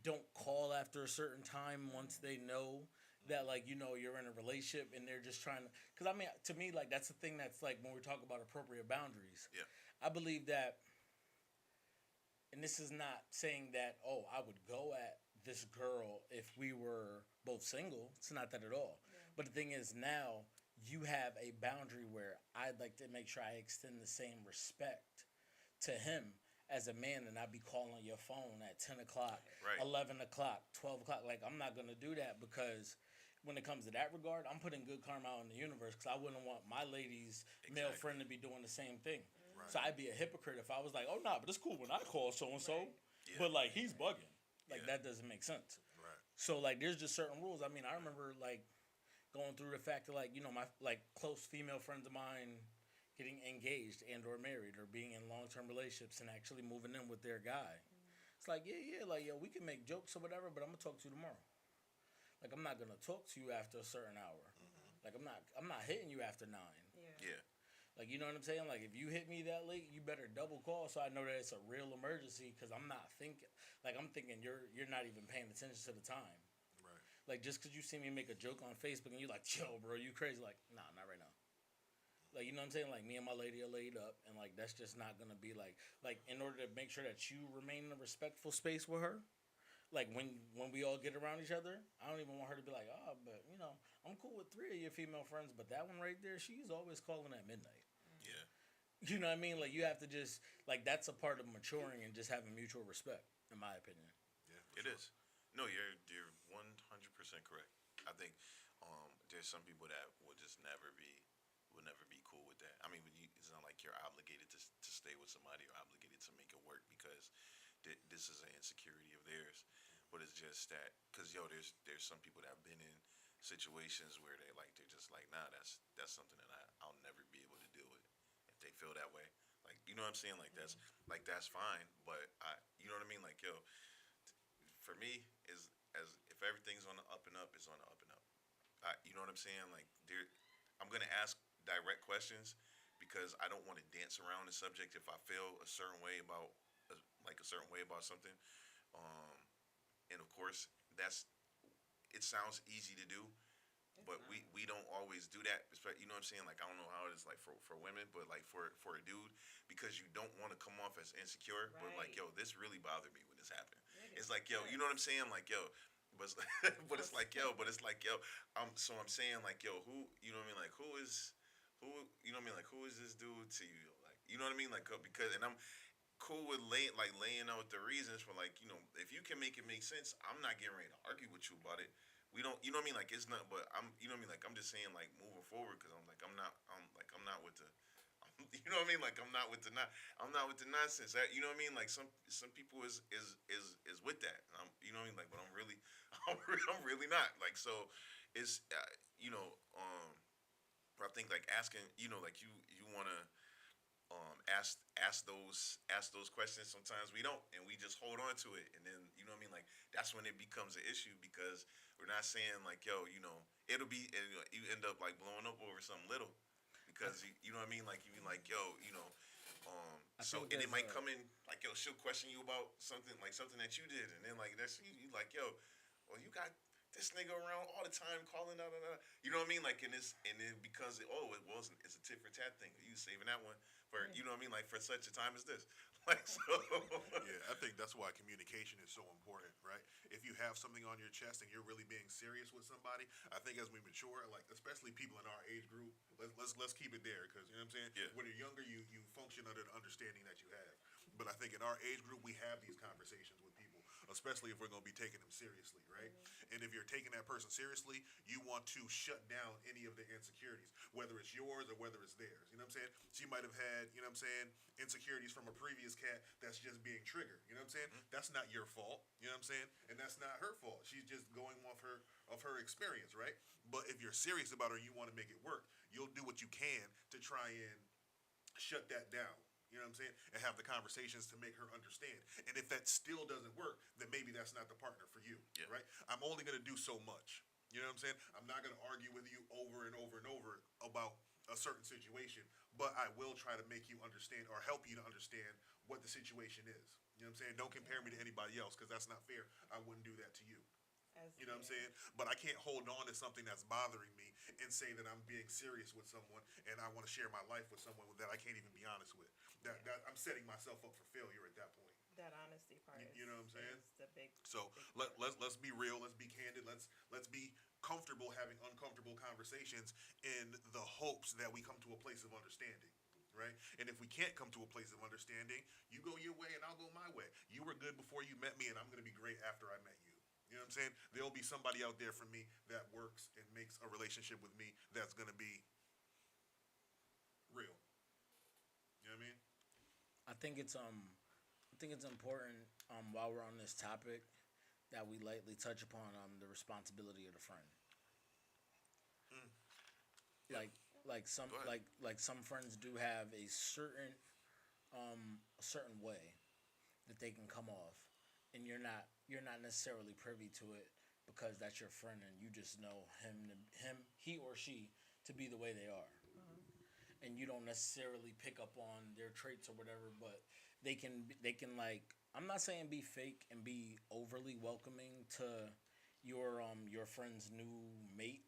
don't call after a certain time once they know that like you're in a relationship and they're just trying to. Because I mean, to me, like that's the thing that's like when we talk about appropriate boundaries. Yeah. I believe that, and this is not saying that I would go at this girl if we were both single. It's not that at all. Yeah. But the thing is now you have a boundary where I'd like to make sure I extend the same respect to him as a man, and I'd be calling your phone at 10 o'clock, Right. 11 o'clock, 12 o'clock. Like, I'm not going to do that because when it comes to that regard, I'm putting good karma out in the universe because I wouldn't want my lady's male Exactly. friend to be doing the same thing. Right. So I'd be a hypocrite if I was like, oh, nah, but it's cool when I call so-and-so, Right. Yeah. but, like, he's bugging. Like, Yeah. that doesn't make sense. Right. So, like, there's just certain rules. I mean, I remember, like, going through the fact that, like, my, like, close female friends of mine getting engaged and or married or being in long-term relationships and actually moving in with their guy. It's like, yeah, like, yo, we can make jokes or whatever, but I'm going to talk to you tomorrow. Like, I'm not going to talk to you after a certain hour. Like, I'm not hitting you after 9. Yeah. Yeah. Like, you know what I'm saying? Like, if you hit me that late, you better double call so I know that it's a real emergency because I'm not thinking. Like, I'm thinking you're not even paying attention to the time. Right. Like, just because you see me make a joke on Facebook and you're like, yo, bro, you crazy. Like, nah, not right now. Like, you know what I'm saying? Like, me and my lady are laid up, and, like, that's just not going to be, like, in order to make sure that you remain in a respectful space with her, like, when we all get around each other, I don't even want her to be like, oh, but, I'm cool with 3 of your female friends, but that one right there, she's always calling at midnight. Yeah. You know what I mean? Like, you have to just, like, that's a part of maturing and just having mutual respect, in my opinion. Yeah. It is. No, you're 100% correct. I think there's some people that will just never be cool with that. I mean, it's not like you're obligated to stay with somebody or obligated to make it work because this is an insecurity of theirs. But it's just that because there's some people that have been in situations where they're just like, nah, that's something that I'll never be able to deal with. If they feel that way, like, you know what I'm saying, like that's fine. But you know what I mean, like, yo, for me is as if everything's on the up and up, it's on the up and up. You know what I'm saying? Like, I'm gonna ask direct questions because I don't want to dance around the subject if I feel a certain way about something. And of course, it sounds easy to do, but we don't always do that. You know what I'm saying? Like, I don't know how it is like for women, but like for a dude, because you don't want to come off as insecure. But like, Right. yo, this really bothered me when this happened. Nigga, It's like, yo, you know what I'm saying? Like, yo, but it's, but it's like, yo, so I'm saying, like, yo, who, you know what I mean? Like, who, you know what I mean? Like, who is this dude to you? Like, you know what I mean? Like, because, and I'm cool with laying out the reasons for, like, if you can make it make sense, I'm not getting ready to argue with you about it. We don't, you know what I mean? Like, it's not, but you know what I mean? Like, I'm just saying, like, moving forward, because I'm not with the, you know what I mean? Like, I'm not with the nonsense. You know what I mean? Like, some people is with that. You know what I mean? Like, but I'm really not. Like, so it's, I think, like, asking, like, you want to ask those questions. Sometimes we don't, and we just hold on to it, and then, you know what I mean, like, that's when it becomes an issue because we're not saying, like, yo, it'll be, and you end up like blowing up over something little because you know what I mean, like, you be like, yo, so, and it might come in like, yo, she'll question you about something that you did, and then like that's you like, yo, well, you got this nigga around all the time calling out, you know what I mean, like, and then because it's a tit for tat thing. You saving that one for, you know what I mean, like, for such a time as this, like, so. Yeah, I think that's why communication is so important, right? If you have something on your chest and you're really being serious with somebody, I think as we mature, like, especially people in our age group, let's keep it there, because, you know what I'm saying? Yeah. When you're younger, you function under the understanding that you have. But I think in our age group, we have these conversations with people, especially if we're going to be taking them seriously, right? And if you're taking that person seriously, you want to shut down any of the insecurities, whether it's yours or whether it's theirs. You know what I'm saying? She might have had, you know what I'm saying, insecurities from a previous cat that's just being triggered. You know what I'm saying? That's not your fault. You know what I'm saying? And that's not her fault. She's just going off her experience, right? But if you're serious about her, you want to make it work, you'll do what you can to try and shut that down. You know what I'm saying? And have the conversations to make her understand. And if that still doesn't work, then maybe that's not the partner for you, Yeah. right? I'm only going to do so much. You know what I'm saying? I'm not going to argue with you over and over and over about a certain situation, but I will try to make you understand or help you to understand what the situation is. You know what I'm saying? Don't compare me to anybody else because that's not fair. I wouldn't do that to you. As, You know what I'm saying? But I can't hold on to something that's bothering me and say that I'm being serious with someone and I want to share my life with someone that I can't even be honest with. That I'm setting myself up for failure at that point. That honesty part. You know what I'm saying? Is the big. So big part. let's be real. Let's be candid. Let's be comfortable having uncomfortable conversations in the hopes that we come to a place of understanding, right? And if we can't come to a place of understanding, you go your way and I'll go my way. You were good before you met me, and I'm going to be great after I met you. You know what I'm saying? There'll be somebody out there for me that works and makes a relationship with me that's going to be real. You know what I mean? I think it's important while we're on this topic that we lightly touch upon the responsibility of the friend. Like some Go ahead. like some friends do have a certain way that they can come off, and you're not necessarily privy to it because that's your friend and you just know he or she to be the way they are. And you don't necessarily pick up on their traits or whatever, but they can like, I'm not saying be fake and be overly welcoming to your friend's new mate,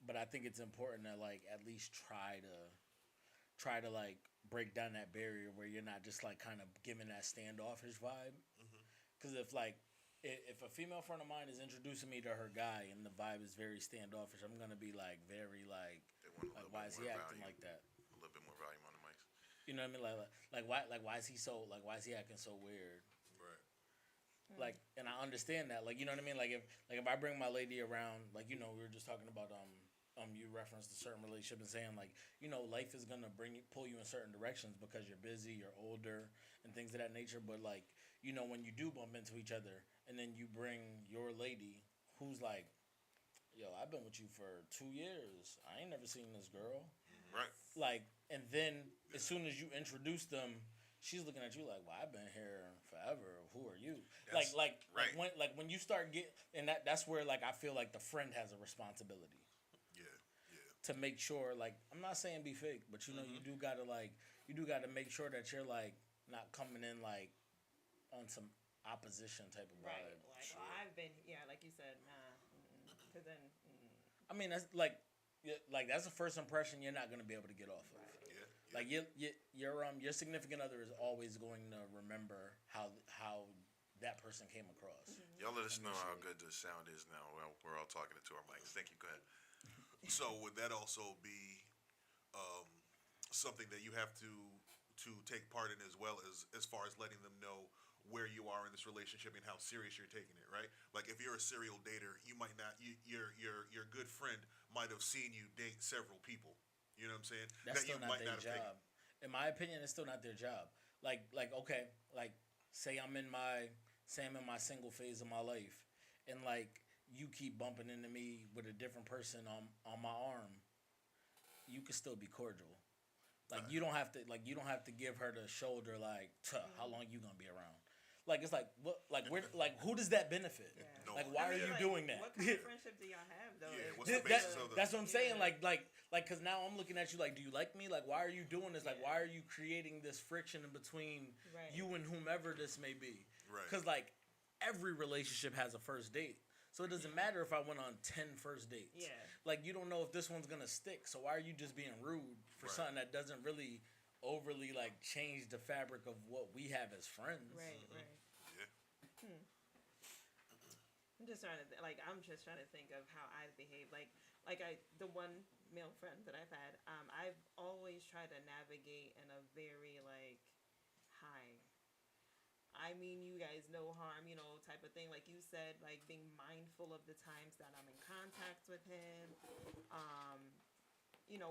but I think it's important to like at least try to like break down that barrier where you're not just like kind of giving that standoffish vibe. Because if a female friend of mine is introducing me to her guy and the vibe is very standoffish, I'm gonna be like very like They want a little why bit is he more acting volume. like that? A little bit more volume on the mics. You know what I mean? Why is he acting so weird? Right. Like, and I understand that. Like, you know what I mean? Like if I bring my lady around, like, you know, we were just talking about you referenced a certain relationship and saying like, you know, life is gonna pull you in certain directions because you're busy, you're older, and things of that nature. But like, you know, when you do bump into each other, and then you bring your lady who's like, yo, I've been with you for 2 years. I ain't never seen this girl. Right. Like, and then as soon as you introduce them, she's looking at you like, well, I've been here forever. Who are you? That's Like right. when you start and that's where like I feel like the friend has a responsibility Yeah. to make sure, like, I'm not saying be fake, but you know, you do gotta make sure that you're like not coming in like on some opposition type of Right. vibe. Like, well, I've been, like you said, nah. Because then, I mean, that's like that's the first impression you're not gonna be able to get off of. Yeah. Like your significant other is always going to remember how that person came across. Y'all let us know how good the sound is now. Well, we're all talking into our mics. Thank you. Go ahead. So would that also be something that you have to take part in as well, as far as letting them know where you are in this relationship and how serious you're taking it, right? Like if you're a serial dater, you might not your good friend might have seen you date several people. You know what I'm saying? That's that you still not might their not have taken. job. In my opinion, it's still not their job. Like okay, like say I'm in my single phase of my life, and like you keep bumping into me with a different person on my arm, you can still be cordial. Like you don't have to give her the shoulder like, how long you gonna be around? Like it's like what like who does that benefit? Yeah. No Like one. why I are mean, you like, doing that? What kind of friendship do y'all have, though? Yeah, If- what's the That- basis of the? that's what I'm saying. Yeah. Like, because now I'm looking at you like, do you like me? Like, why are you doing this? Like, why are you creating this friction in between Right. you and whomever this may be? Right. Because like every relationship has a first date, so it doesn't matter if I went on 10 first dates. Yeah. Like you don't know if this one's gonna stick. So why are you just being rude for Right. something that doesn't really overly like change the fabric of what we have as friends? Right, right. Yeah. I'm just trying to I'm just trying to think of how I behave. Like the one male friend that I've had, I've always tried to navigate in a very like, hi, I mean you guys no harm, type of thing. Like you said, like being mindful of the times that I'm in contact with him,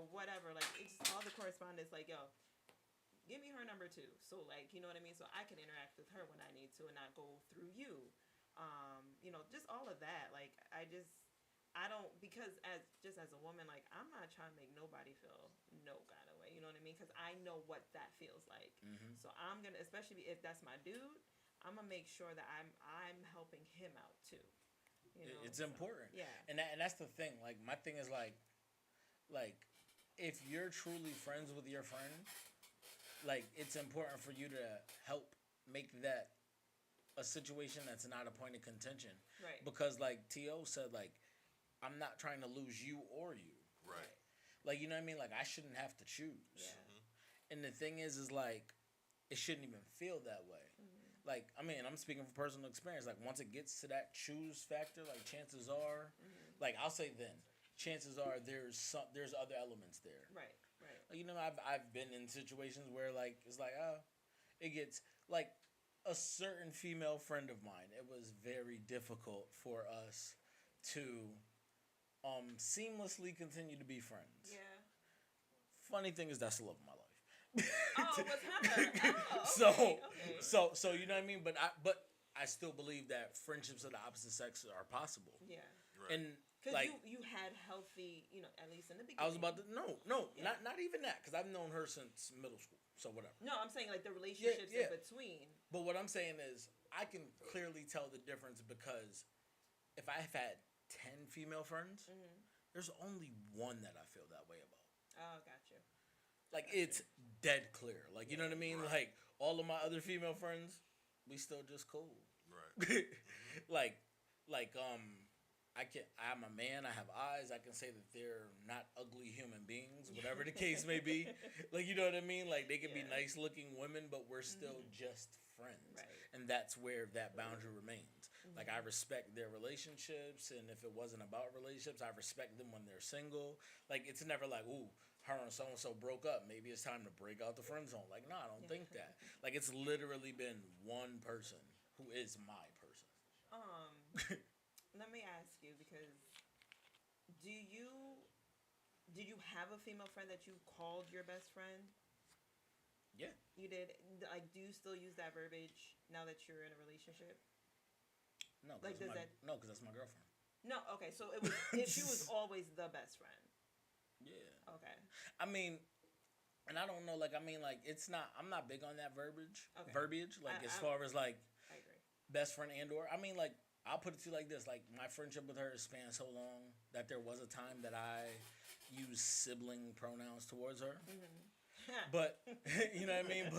whatever. Like it's all the correspondence. Like yo, give me her number too. So like, you know what I mean? So I can interact with her when I need to and not go through you. Just all of that. Like I don't, because as a woman, like I'm not trying to make nobody feel no kind of way. You know what I mean? Because I know what that feels like. So I'm gonna, especially if that's my dude, I'm gonna make sure that I'm helping him out too. It's So, important. Yeah. And that's the thing. Like my thing is like if you're truly friends with your friend, like it's important for you to help make that a situation that's not a point of contention. Right. Because like T.O. said, like, I'm not trying to lose you or you. Right. Like, you know what I mean? Like, I shouldn't have to choose. Yeah. And the thing is like, it shouldn't even feel that way. Like, I mean, I'm speaking from personal experience. Like, once it gets to that choose factor, like, chances are, like, I'll say then, chances are there's other elements there. Right. Right. Like, you know, I've been in situations where like it's like, it gets like a certain female friend of mine. It was very difficult for us to seamlessly continue to be friends. Yeah. Funny thing is, that's the love of my life. Oh, with her. Oh, So, okay. so you know what I mean. But I still believe that friendships of the opposite sex are possible. Yeah. Right. And Because like you had healthy, at least in the beginning. I was about to no, Yeah. not even that, because I've known her since middle school. So whatever. No, I'm saying like the relationships yeah. in between. But what I'm saying is, I can clearly tell the difference because if I have had 10 female friends, there's only one that I feel that way about. Oh, got you. Like, it's dead clear. Like, you know what I mean? Right. Like, all of my other female friends, we still just cool. Right. like, I'm a man, I have eyes, I can say that they're not ugly human beings, whatever the case may be. Like, you know what I mean? Like, they can be Yeah. nice looking women, but we're still just friends. Right. And that's where that boundary remains. Like, I respect their relationships, and if it wasn't about relationships, I respect them when they're single. Like, it's never like, ooh, her and so-and-so broke up, maybe it's time to break out the friend zone. Like, no, I don't think that. Like, it's literally been one person who is my person. Let me ask you, because did you have a female friend that you called your best friend? Yeah. You did. Like, do you still use that verbiage now that you're in a relationship? No, Like, because does that- that's my girlfriend. No. Okay. So it was. She was always the best friend. Yeah. Okay. I mean, and I don't know, like, I mean, like, it's not, I'm not big on that verbiage. Okay. Like, as I- far as, like, I agree. best friend and or, I mean, like, I'll put it to you like this. Like, my friendship with her spanned so long that there was a time that I used sibling pronouns towards her. But you know what I mean.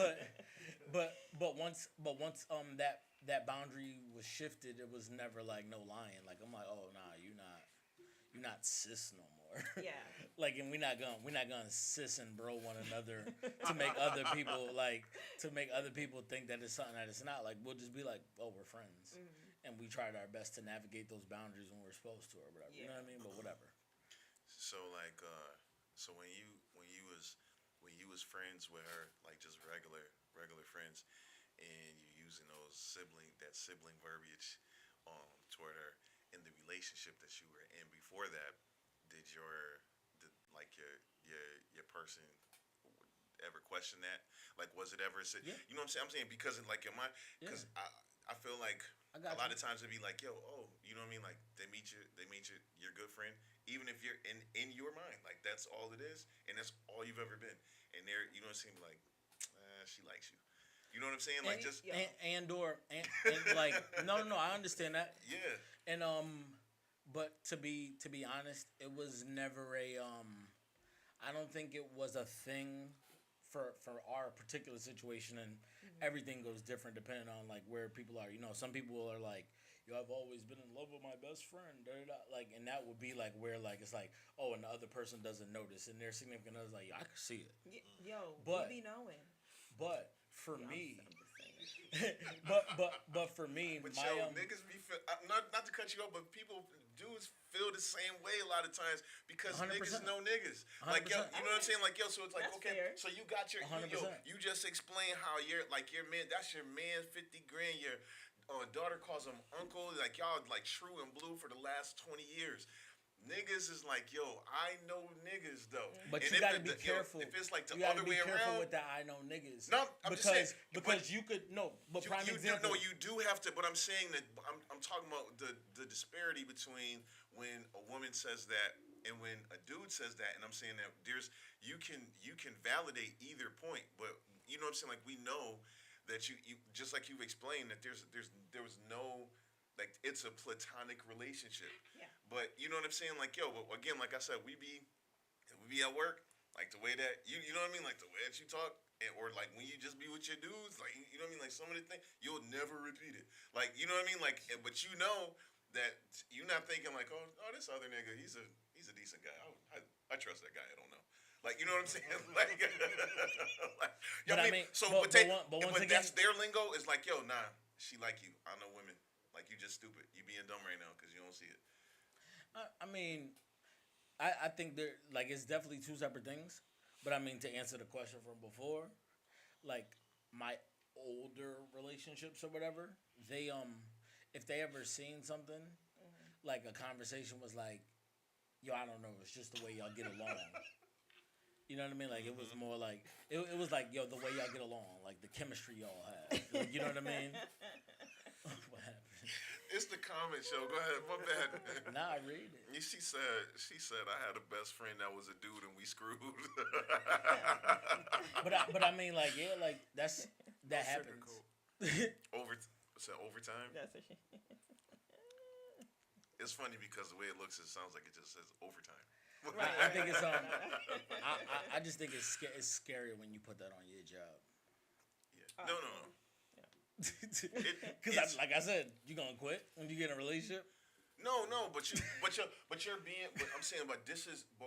But once that boundary was shifted, it was never like no lying. Like, I'm like, oh nah, you're not cis no more. Yeah. Like, and we're not gonna sis and bro one another to make other people think that it's something that it's not. Like, we'll just be like, oh, we're friends, and we tried our best to navigate those boundaries when we're supposed to or whatever. You know what I mean? But whatever. So like, so when you was friends with her, like just regular friends, and you're using that sibling verbiage, toward her in the relationship that you were in before that, did your person ever question that? Like, was it ever said? Yeah. You know what I'm saying? I'm saying because in like in my, because I feel like I got a lot you. of times it'd be like, yo, oh, you know what I mean? Like they meet your good friend, even if you're in your mind, like that's all it is, and that's all you've ever been. And they're, you know what I'm saying? Like, she likes you. You know what I'm saying? Like just Yeah. and like no, I understand that. yeah. And but to be honest, it was never a I don't think it was a thing for our particular situation, and everything goes different depending on like where people are. You know, some people are like, yo, I've always been in love with my best friend, like, and that would be like where like it's like, oh, and the other person doesn't notice, and their significant other's like, yo, I can see it. Yo, But- we be knowing. But for Yeah, me, I'm just saying. but for me, But my yo, niggas be not to cut you off, but dudes feel the same way a lot of times because 100%. niggas know niggas. Like yo, 100%. you know what I'm saying? Like yo, so it's like That's okay, fair. so you got your 100%. you just explain how your man, that's your man, 50 grand. Your daughter calls him uncle. Like y'all like true and blue for the last 20 years. Niggas is like, yo, I know niggas though. But And you if gotta it- be yo, careful. if it's like the You gotta other be way careful around. with that. I know niggas. No, I'm just saying, because you could no. But prime example. You do have to. But I'm saying that I'm talking about the disparity between when a woman says that and when a dude says that, and I'm saying that you can validate either point, but you know what I'm saying. Like we know that you just like you've explained that there was no like it's a platonic relationship. Yeah. But you know what I'm saying. Like yo, but again, like I said, we be at work. Like the way that you know what I mean. Like the way that you talk. or like when you just be with your dudes, like you know what I mean, like some of the things you'll never repeat it, like you know what I mean, like but you know that you're not thinking like oh this other nigga he's a decent guy, I trust that guy, I don't know. Like you know what I'm saying? Like, like But I mean, but once again, that's their lingo. Is like, yo, nah, she like you. I know women. Like you just stupid. You being dumb right now because you don't see it. I mean, I think they're like it's definitely two separate things. But I mean, to answer the question from before, like my older relationships or whatever, they if they ever seen something, like a conversation was like, yo, I don't know, it's just the way y'all get along. You know what I mean? Like it was more like it was like, yo, the way y'all get along, like the chemistry y'all have. Like, you know what I mean? What happened? It's the comment show. Go ahead. My bad. Nah, I read it. She said I had a best friend that was a dude and we screwed. But I mean, like yeah, like that happens. Overtime. That's what she. It's funny because the way it looks, it sounds like it just says overtime. Right. I think it's I just think it's scary when you put that on your job. Yeah. No. Because like I said, you gonna quit when you get in a relationship. No, but you're being. But I'm saying, but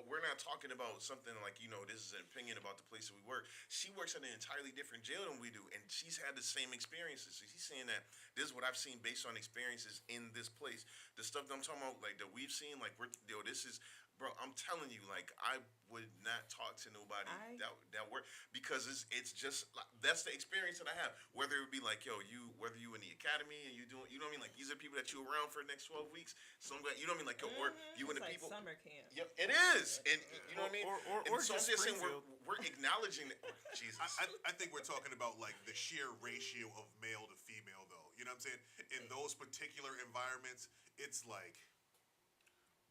we're not talking about something like this is an opinion about the place that we work. She works at an entirely different jail than we do, and she's had the same experiences. So she's saying that this is what I've seen based on experiences in this place. The stuff that I'm talking about, like that we've seen, like this is. Bro, I'm telling you, like I would not talk to nobody that work because it's just like, that's the experience that I have. Whether it be like whether you in the academy and you doing, you know what I mean, like these are people that you around for the next 12 weeks. Some guy, you know what I mean, like or you and the like people. Summer camp. Yep, it is, and you know what I mean. Or so just I'm just saying Springfield. we're acknowledging that. Jesus, I think we're talking about like the sheer ratio of male to female, though. You know what I'm saying? In those particular environments, it's like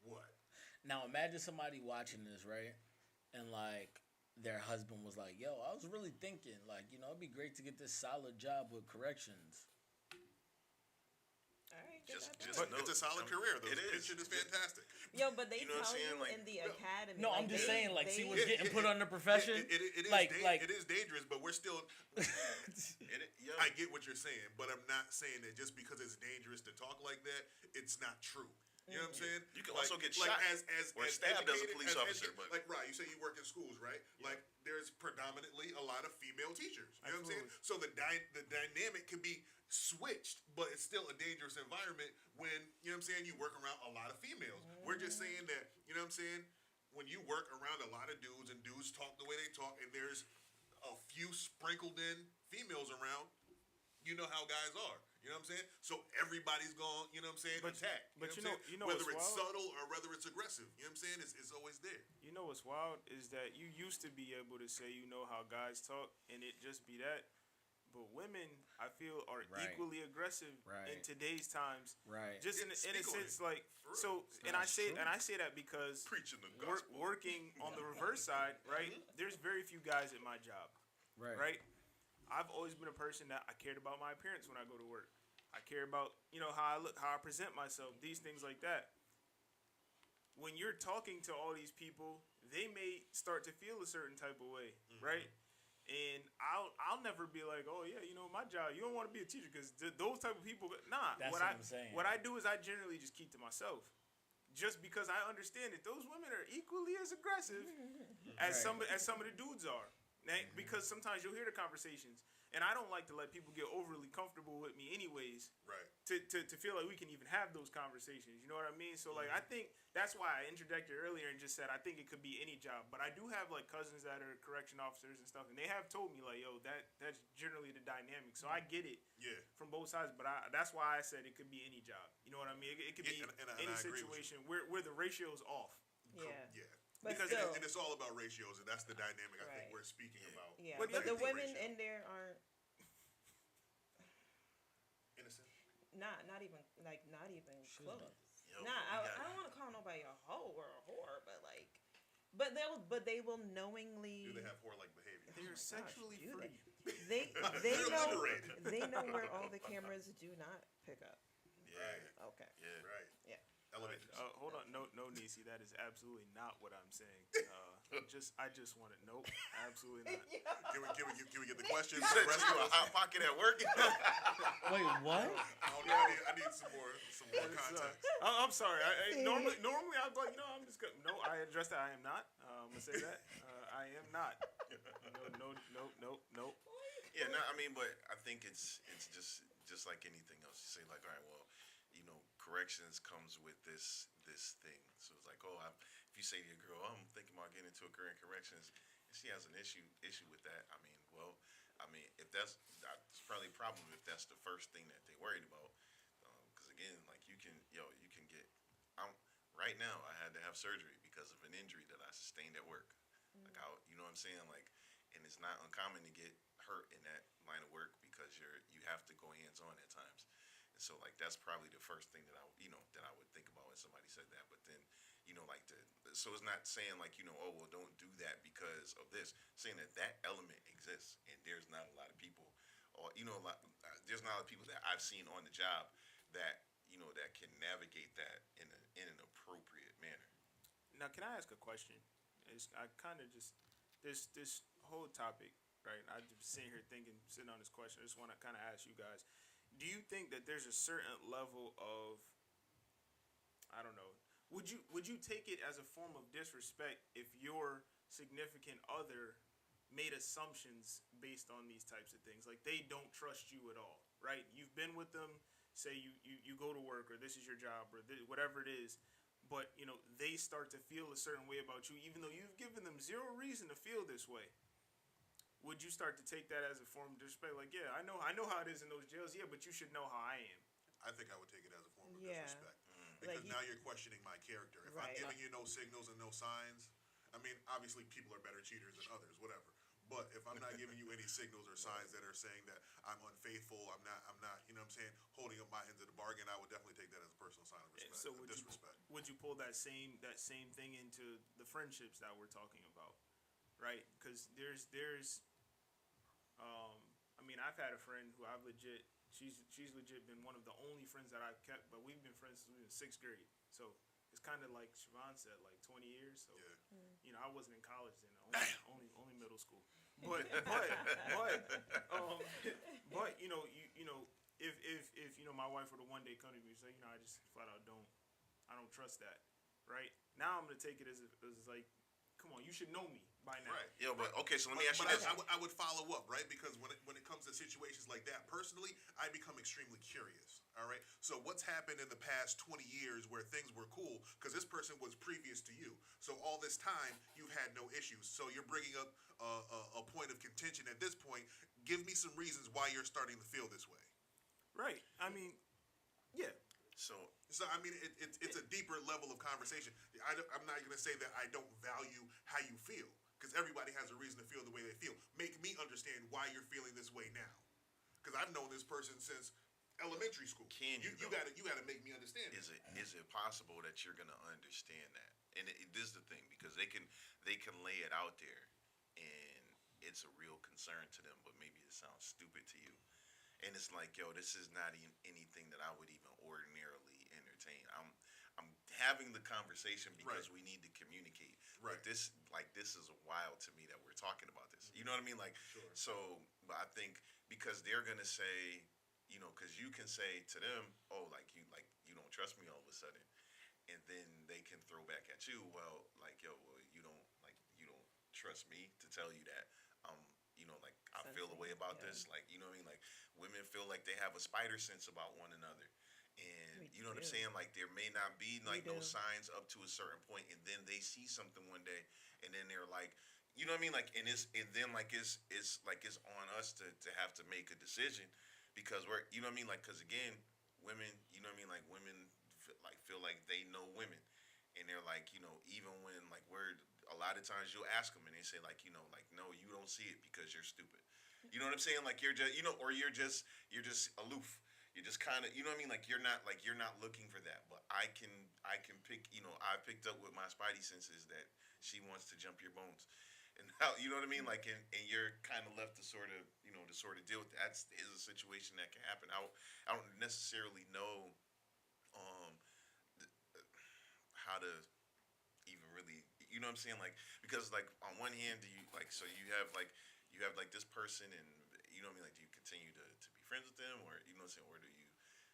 what? Now imagine somebody watching this, right? And like their husband was like, yo, I was really thinking, like, it'd be great to get this solid job with corrections. All right, It's a solid career. The It is. pension is fantastic. Yo, but they You know what I'm tell saying? you Like, in the academy. No, I'm just saying, like, see what's getting put on the profession? It is Like- it is dangerous, but we're still. yeah. I get what you're saying, but I'm not saying that just because it's dangerous to talk like that, it's not true. You know what I'm saying? You can also get like shot or stabbed as a educated- police officer, but- like right, you say you work in schools, right? Like there's predominantly a lot of female teachers. You know what I'm saying? So the dynamic can be switched, but it's still a dangerous environment when you know what I'm saying. You work around a lot of females. We're just saying that you know what I'm saying. When you work around a lot of dudes and dudes talk the way they talk, and there's a few sprinkled in females around, you know how guys are. You know what I'm saying? So everybody's going, you know what I'm saying, attack. But what I'm you saying? know Whether what's it's wild? subtle or whether it's aggressive. You know what I'm saying? It's always there. You know what's wild is that you used to be able to say you know how guys talk and it just be that. But women, I feel, are Right. equally aggressive Right. in today's times. Right. Just in a Speak on sense, it. like For so, real. and I That's say true. that because Preaching the gospel. working on the reverse side, right? There's very few guys at my job, right? I've always been a person that I cared about my appearance when I go to work. I care about, how I look, how I present myself, these things like that. When you're talking to all these people, they may start to feel a certain type of way, right? And I'll never be like, oh yeah, my job. You don't want to be a teacher because those type of people. Nah, That's what I'm saying. What I do is I generally just keep to myself, just because I understand that those women are equally as aggressive as Right. some of the dudes are. Because sometimes you'll hear the conversations, and I don't like to let people get overly comfortable with me, anyways. Right. To feel like we can even have those conversations. You know what I mean? So like I think that's why I interjected earlier and just said I think it could be any job. But I do have like cousins that are correction officers and stuff, and they have told me like, yo, that's generally the dynamic. So I get it Yeah. from both sides, but that's why I said it could be any job. You know what I mean? It could be Yeah, and I any agree with situation where the ratio's off. Yeah. Yeah. But Because still. and it's all about ratios, and that's the dynamic I think Right. we're speaking about. Yeah, But but yeah, the I think women ratio. in there aren't Innocent. not even close. Yo, Nah, we I got- don't want to call nobody a hoe or a whore, but like, they will knowingly. Do they have whore-like behavior? They're gosh, sexually do free. They They're know liberated. they know where all the cameras do not pick up. Yeah, Okay. yeah. Right. Yeah. Elevators. Hold on, no, Nisi, that is absolutely not what I'm saying. I just want it. Nope, absolutely not. Can we get the question? You said you a hot pocket at work. Wait, what? I don't know. I need some more context. I'm sorry. Normally I'd be like, I'm just gonna. No, I addressed that. I am not. I'm gonna say that. I am not. No. Yeah, no, I mean, but I think it's just like anything else. You say like, all right, well, corrections comes with this thing. So it's like, if you say to your girl, I'm thinking about getting into a career in corrections, and she has an issue with that. If that's probably a problem if that's the first thing that they worried about. Because again, like you can get. Right now, I had to have surgery because of an injury that I sustained at work. Like you know what I'm saying? Like, and it's not uncommon to get hurt in that line of work because you have to go hands on at times. And so like that's probably the first thing that I would think about when somebody said that. But then so it's not saying like oh well don't do that because of this. Saying that element exists and there's not a lot of people, or there's not a lot of people that I've seen on the job that that can navigate that in an appropriate manner. Now, can I ask a question? I kind of just this whole topic, right? I'm just sitting here sitting on this question. I just want to kind of ask you guys: do you think that there's a certain level of, I don't know, would you take it as a form of disrespect if your significant other made assumptions based on these types of things? Like they don't trust you at all, right? You've been with them. Say you go to work or this is your job or whatever it is, but they start to feel a certain way about you even though you've given them zero reason to feel this way. Would you start to take that as a form of disrespect? Like, yeah, I know how it is in those jails, yeah, but you should know how I am. I think I would take it as a form of disrespect. Because Like now you're questioning my character. If I'm giving you no signals and no signs, I mean, obviously people are better cheaters than others, whatever. But if I'm not giving you any signals or signs that are saying that I'm unfaithful, I'm not, holding up my end of the bargain, I would definitely take that as a personal sign of respect. So disrespect. Would you pull that same thing into the friendships that we're talking about, right? Because there's I've had a friend who I've legit, she's legit been one of the only friends that I've kept, but we've been friends since we were in 6th grade. So it's kind of like Siobhan said, like 20 years. So I wasn't in college then, only middle school. But if my wife were to one day come to me and say, I just flat out I don't trust that, right? Now I'm gonna take it as like, come on, you should know me by now. Right. Yeah, but okay, so let me ask you But this. I would follow up, right? Because when it comes to situations like that, personally, I become extremely curious. All right. So what's happened in the past 20 years where things were cool? Because this person was previous to you. So all this time you've had no issues. So you're bringing up a point of contention at this point. Give me some reasons why you're starting to feel this way. Right. I mean, yeah. So I mean, it's a deeper level of conversation. I'm not going to say that I don't value how you feel, because everybody has a reason to feel the way they feel. Make me understand why you're feeling this way now, because I've known this person since elementary school. You got to make me understand. Is it possible that you're gonna understand that? And this is the thing, because they can lay it out there, and it's a real concern to them, but maybe it sounds stupid to you. And it's like, yo, this is not anything that I would even ordinarily entertain. I'm having the conversation because we need to communicate. Right. But this is wild to me that we're talking about this. You know what I mean? Like, Sure. So, but I think because they're gonna say, because you can say to them, oh, like you don't trust me all of a sudden, and then they can throw back at you, well, like, yo, well, you don't trust me to tell you that. Like I feel a way about this. Like, you know what I mean? Like women feel like they have a spider sense about one another. And you know what I'm saying? Like there may not be like no signs up to a certain point, and then they see something one day, and then they're like, you know what I mean? Like, and then it's on us to have to make a decision, because we're, you know what I mean? Like, because again, women, you know what I mean? Like women feel like they know women, and they're like, even when like a lot of times you'll ask them and they say like, like, no, you don't see it because you're stupid. You know what I'm saying? Like you're just, or you're just aloof. You're just kind of, you know what I mean? Like you're not looking for that. But I can pick, I picked up with my spidey senses that she wants to jump your bones. And how, you know what I mean? Like, and you're kind of left to sort of deal with that. Is a situation that can happen. I don't necessarily know, how to even really, you know what I'm saying? Like, because like on one hand, do you like, so you have like this person, and you know what I mean? Like, do you continue to be friends with them, or you know what I'm saying, or do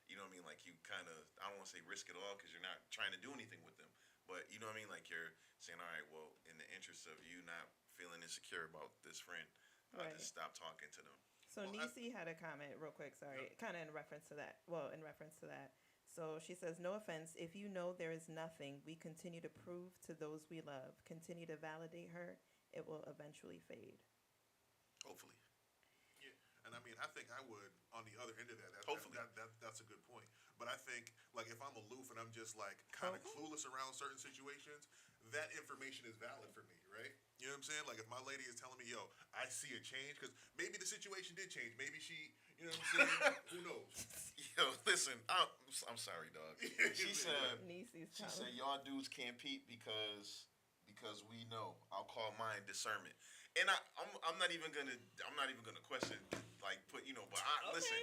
you know what I mean? Like, you kind of, I don't want to say risk it all because you're not trying to do anything with them, but you know what I mean? Like, you're saying, all right, well, in the interest of you not feeling insecure about this friend, I Right. just stop talking to them. So Well, Nisi had a comment real quick, sorry, kind of in reference to that. Well, in reference to that. So she says, no offense, if you know there is nothing, we continue to prove to those we love. Continue to validate her. It will eventually fade. Hopefully. Yeah, and I mean, I think I would on the other end of that. Hopefully. That's a good point. But I think, like, if I'm aloof and I'm just like kind of clueless around certain situations, that information is valid for me, right? You know what I'm saying? Like, if my lady is telling me, "Yo, I see a change," because maybe the situation did change. Maybe she, you know what I'm saying? Who knows? Yo, listen, I'm sorry, dog. She said, Nisi's she said, comment. y'all dudes can't peep because we know. I'll call mine discernment. And I'm not even gonna question, like, put, you know, but listen,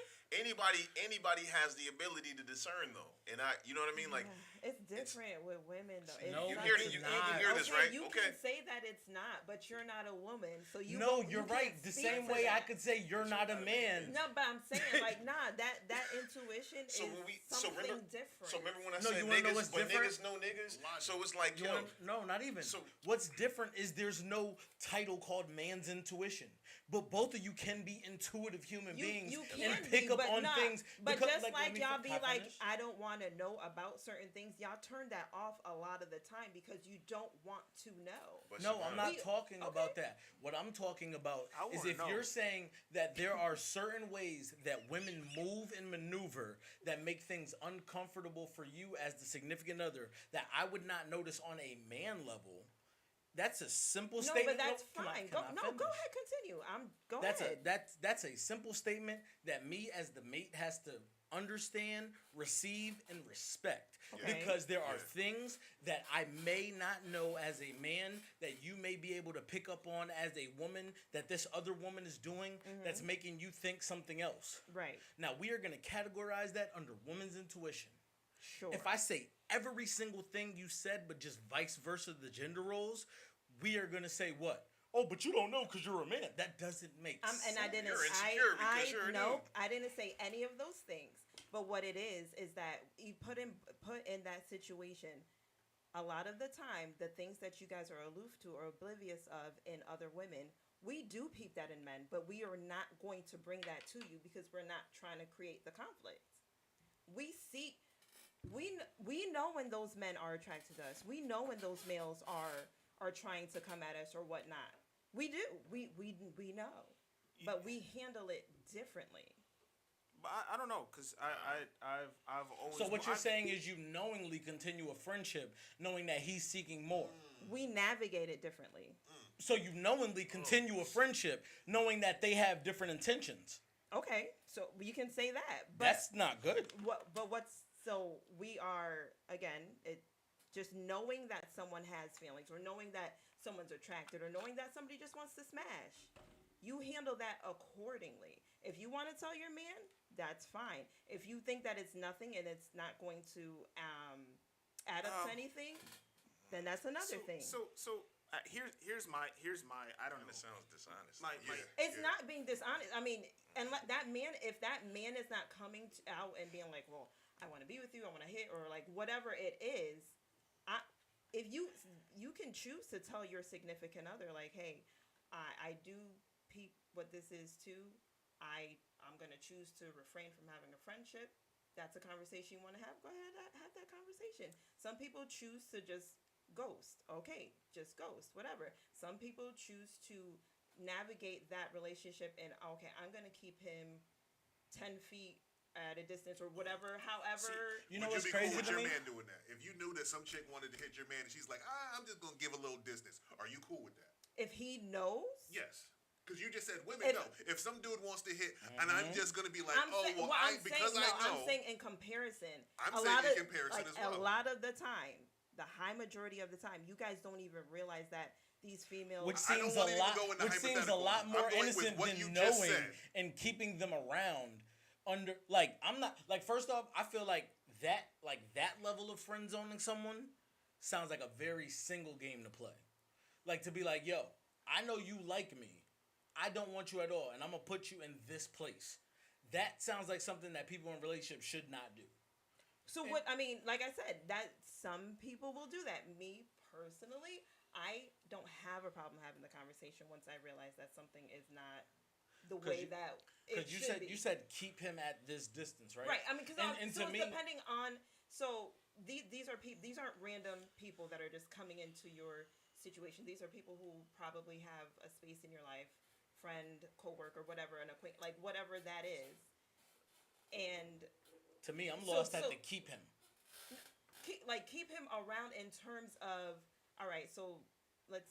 anybody has the ability to discern though, and you know what I mean, like. Yeah, it's different with women though. See, It's no, you not- hear it's you not. hear this, Okay, right? You Okay. can say that it's not, but you're not a woman, so you. No, won't- you're you right. can't The speak same for way I that. could say you're not a man. No, but I'm saying like, nah, that intuition So is when we, something different. so remember when I No, said you wanna know niggas, what's when different? niggas know niggas, Logic. so it's like, You yo, wanna- no, not even. So- What's different is there's no title called man's intuition. But both of you can be intuitive human beings you and can pick be, up but on not, things. But because, just let like me y'all fin- be can I like, finish? I don't want to know about certain things. Y'all turn that off a lot of the time because you don't want to know. But No, Siobhan, I'm not We- talking okay. about that. What I'm talking about I is wanna if know. you're saying that there are certain ways that women move and maneuver that make things uncomfortable for you as the significant other that I would not notice on a man level. That's a simple No, statement. but that's Can I- fine. can I Go finish? ahead, continue. Go That's ahead. that's a simple statement that me as the mate has to understand, receive, and respect. Okay. Because there are Yeah. things that I may not know as a man that you may be able to pick up on as a woman that this other woman is doing that's making you think something else. Right. Now we are gonna categorize that under woman's intuition. Sure. If I say every single thing you said, but just vice versa, the gender roles, we are gonna say what? Oh, but you don't know because you're a man. That doesn't make sense. And I didn't. You're insecure because you're a nope. dude. I didn't say any of those things. But what it is that you put in that situation. A lot of the time, the things that you guys are aloof to or oblivious of in other women, we do peep that in men, but we are not going to bring that to you because we're not trying to create the conflict. We know when those men are attracted to us. We know when those males are trying to come at us or whatnot. We do. We know, but we handle it differently. But I don't know, cause I've always. So what you're I've- saying is you knowingly continue a friendship knowing that he's seeking more. We navigate it differently. So you knowingly continue a friendship knowing that they have different intentions. Okay, so you can say that, but That's not good. so we are again just knowing that someone has feelings or knowing that someone's attracted or knowing that somebody just wants to smash. You handle that accordingly. If you want to tell your man, that's fine. If you think that it's nothing and it's not going to add up to anything, then that's another thing. Here's my I don't And know. it sounds dishonest. My It's not being dishonest. I mean, and that man, if that man is not coming out and being like, well, I want to be with you, I want to hit, or like whatever it is, if you can choose to tell your significant other, like, hey, I do peep what this is too. I'm gonna choose to refrain from having a friendship. That's a conversation you want to have. Go ahead, have that conversation. Some people choose to just ghost. Okay, just ghost, whatever. Some people choose to navigate that relationship and okay, I'm gonna keep him 10 feet at a distance or whatever. However, You know Would what's you be crazy cool with to your me? man doing that? If you knew that some chick wanted to hit your man and she's like, I'm just gonna give a little distance, are you cool with that? if he knows, Yes. Because you just said women If- know. If some dude wants to hit, and I'm just gonna be like, I'm saying, well, I'm because saying, no, I know. I'm saying in comparison. I'm a saying lot in of, comparison like, as well. A lot of the time, the high majority of the time, you guys don't even realize that these females. Which I don't seems wanna a even lot. go into Which seems a hypothetical. lot I'm more going with innocent what than you just knowing said. and keeping them around. Under like I'm not like first off, I feel like that level of friend zoning someone sounds like a very single game to play. Like to be like, yo, I know you like me. I don't want you at all, and I'm gonna put you in this place. That sounds like something that people in relationships should not do. So what I mean, like I said, that some people will do that. Me personally, I don't have a problem having the conversation once I realize that something is not the way that it Because should be. you said keep him at this distance, right? Right. I mean, because and so to it's me, depending on. So these are people. These aren't random people that are just coming into your situation. These are people who probably have a space in your life, friend, coworker, whatever, an acquaintance, like whatever that is. And to me, I'm So- lost at so- the keep him. keep him around in terms of, all right, so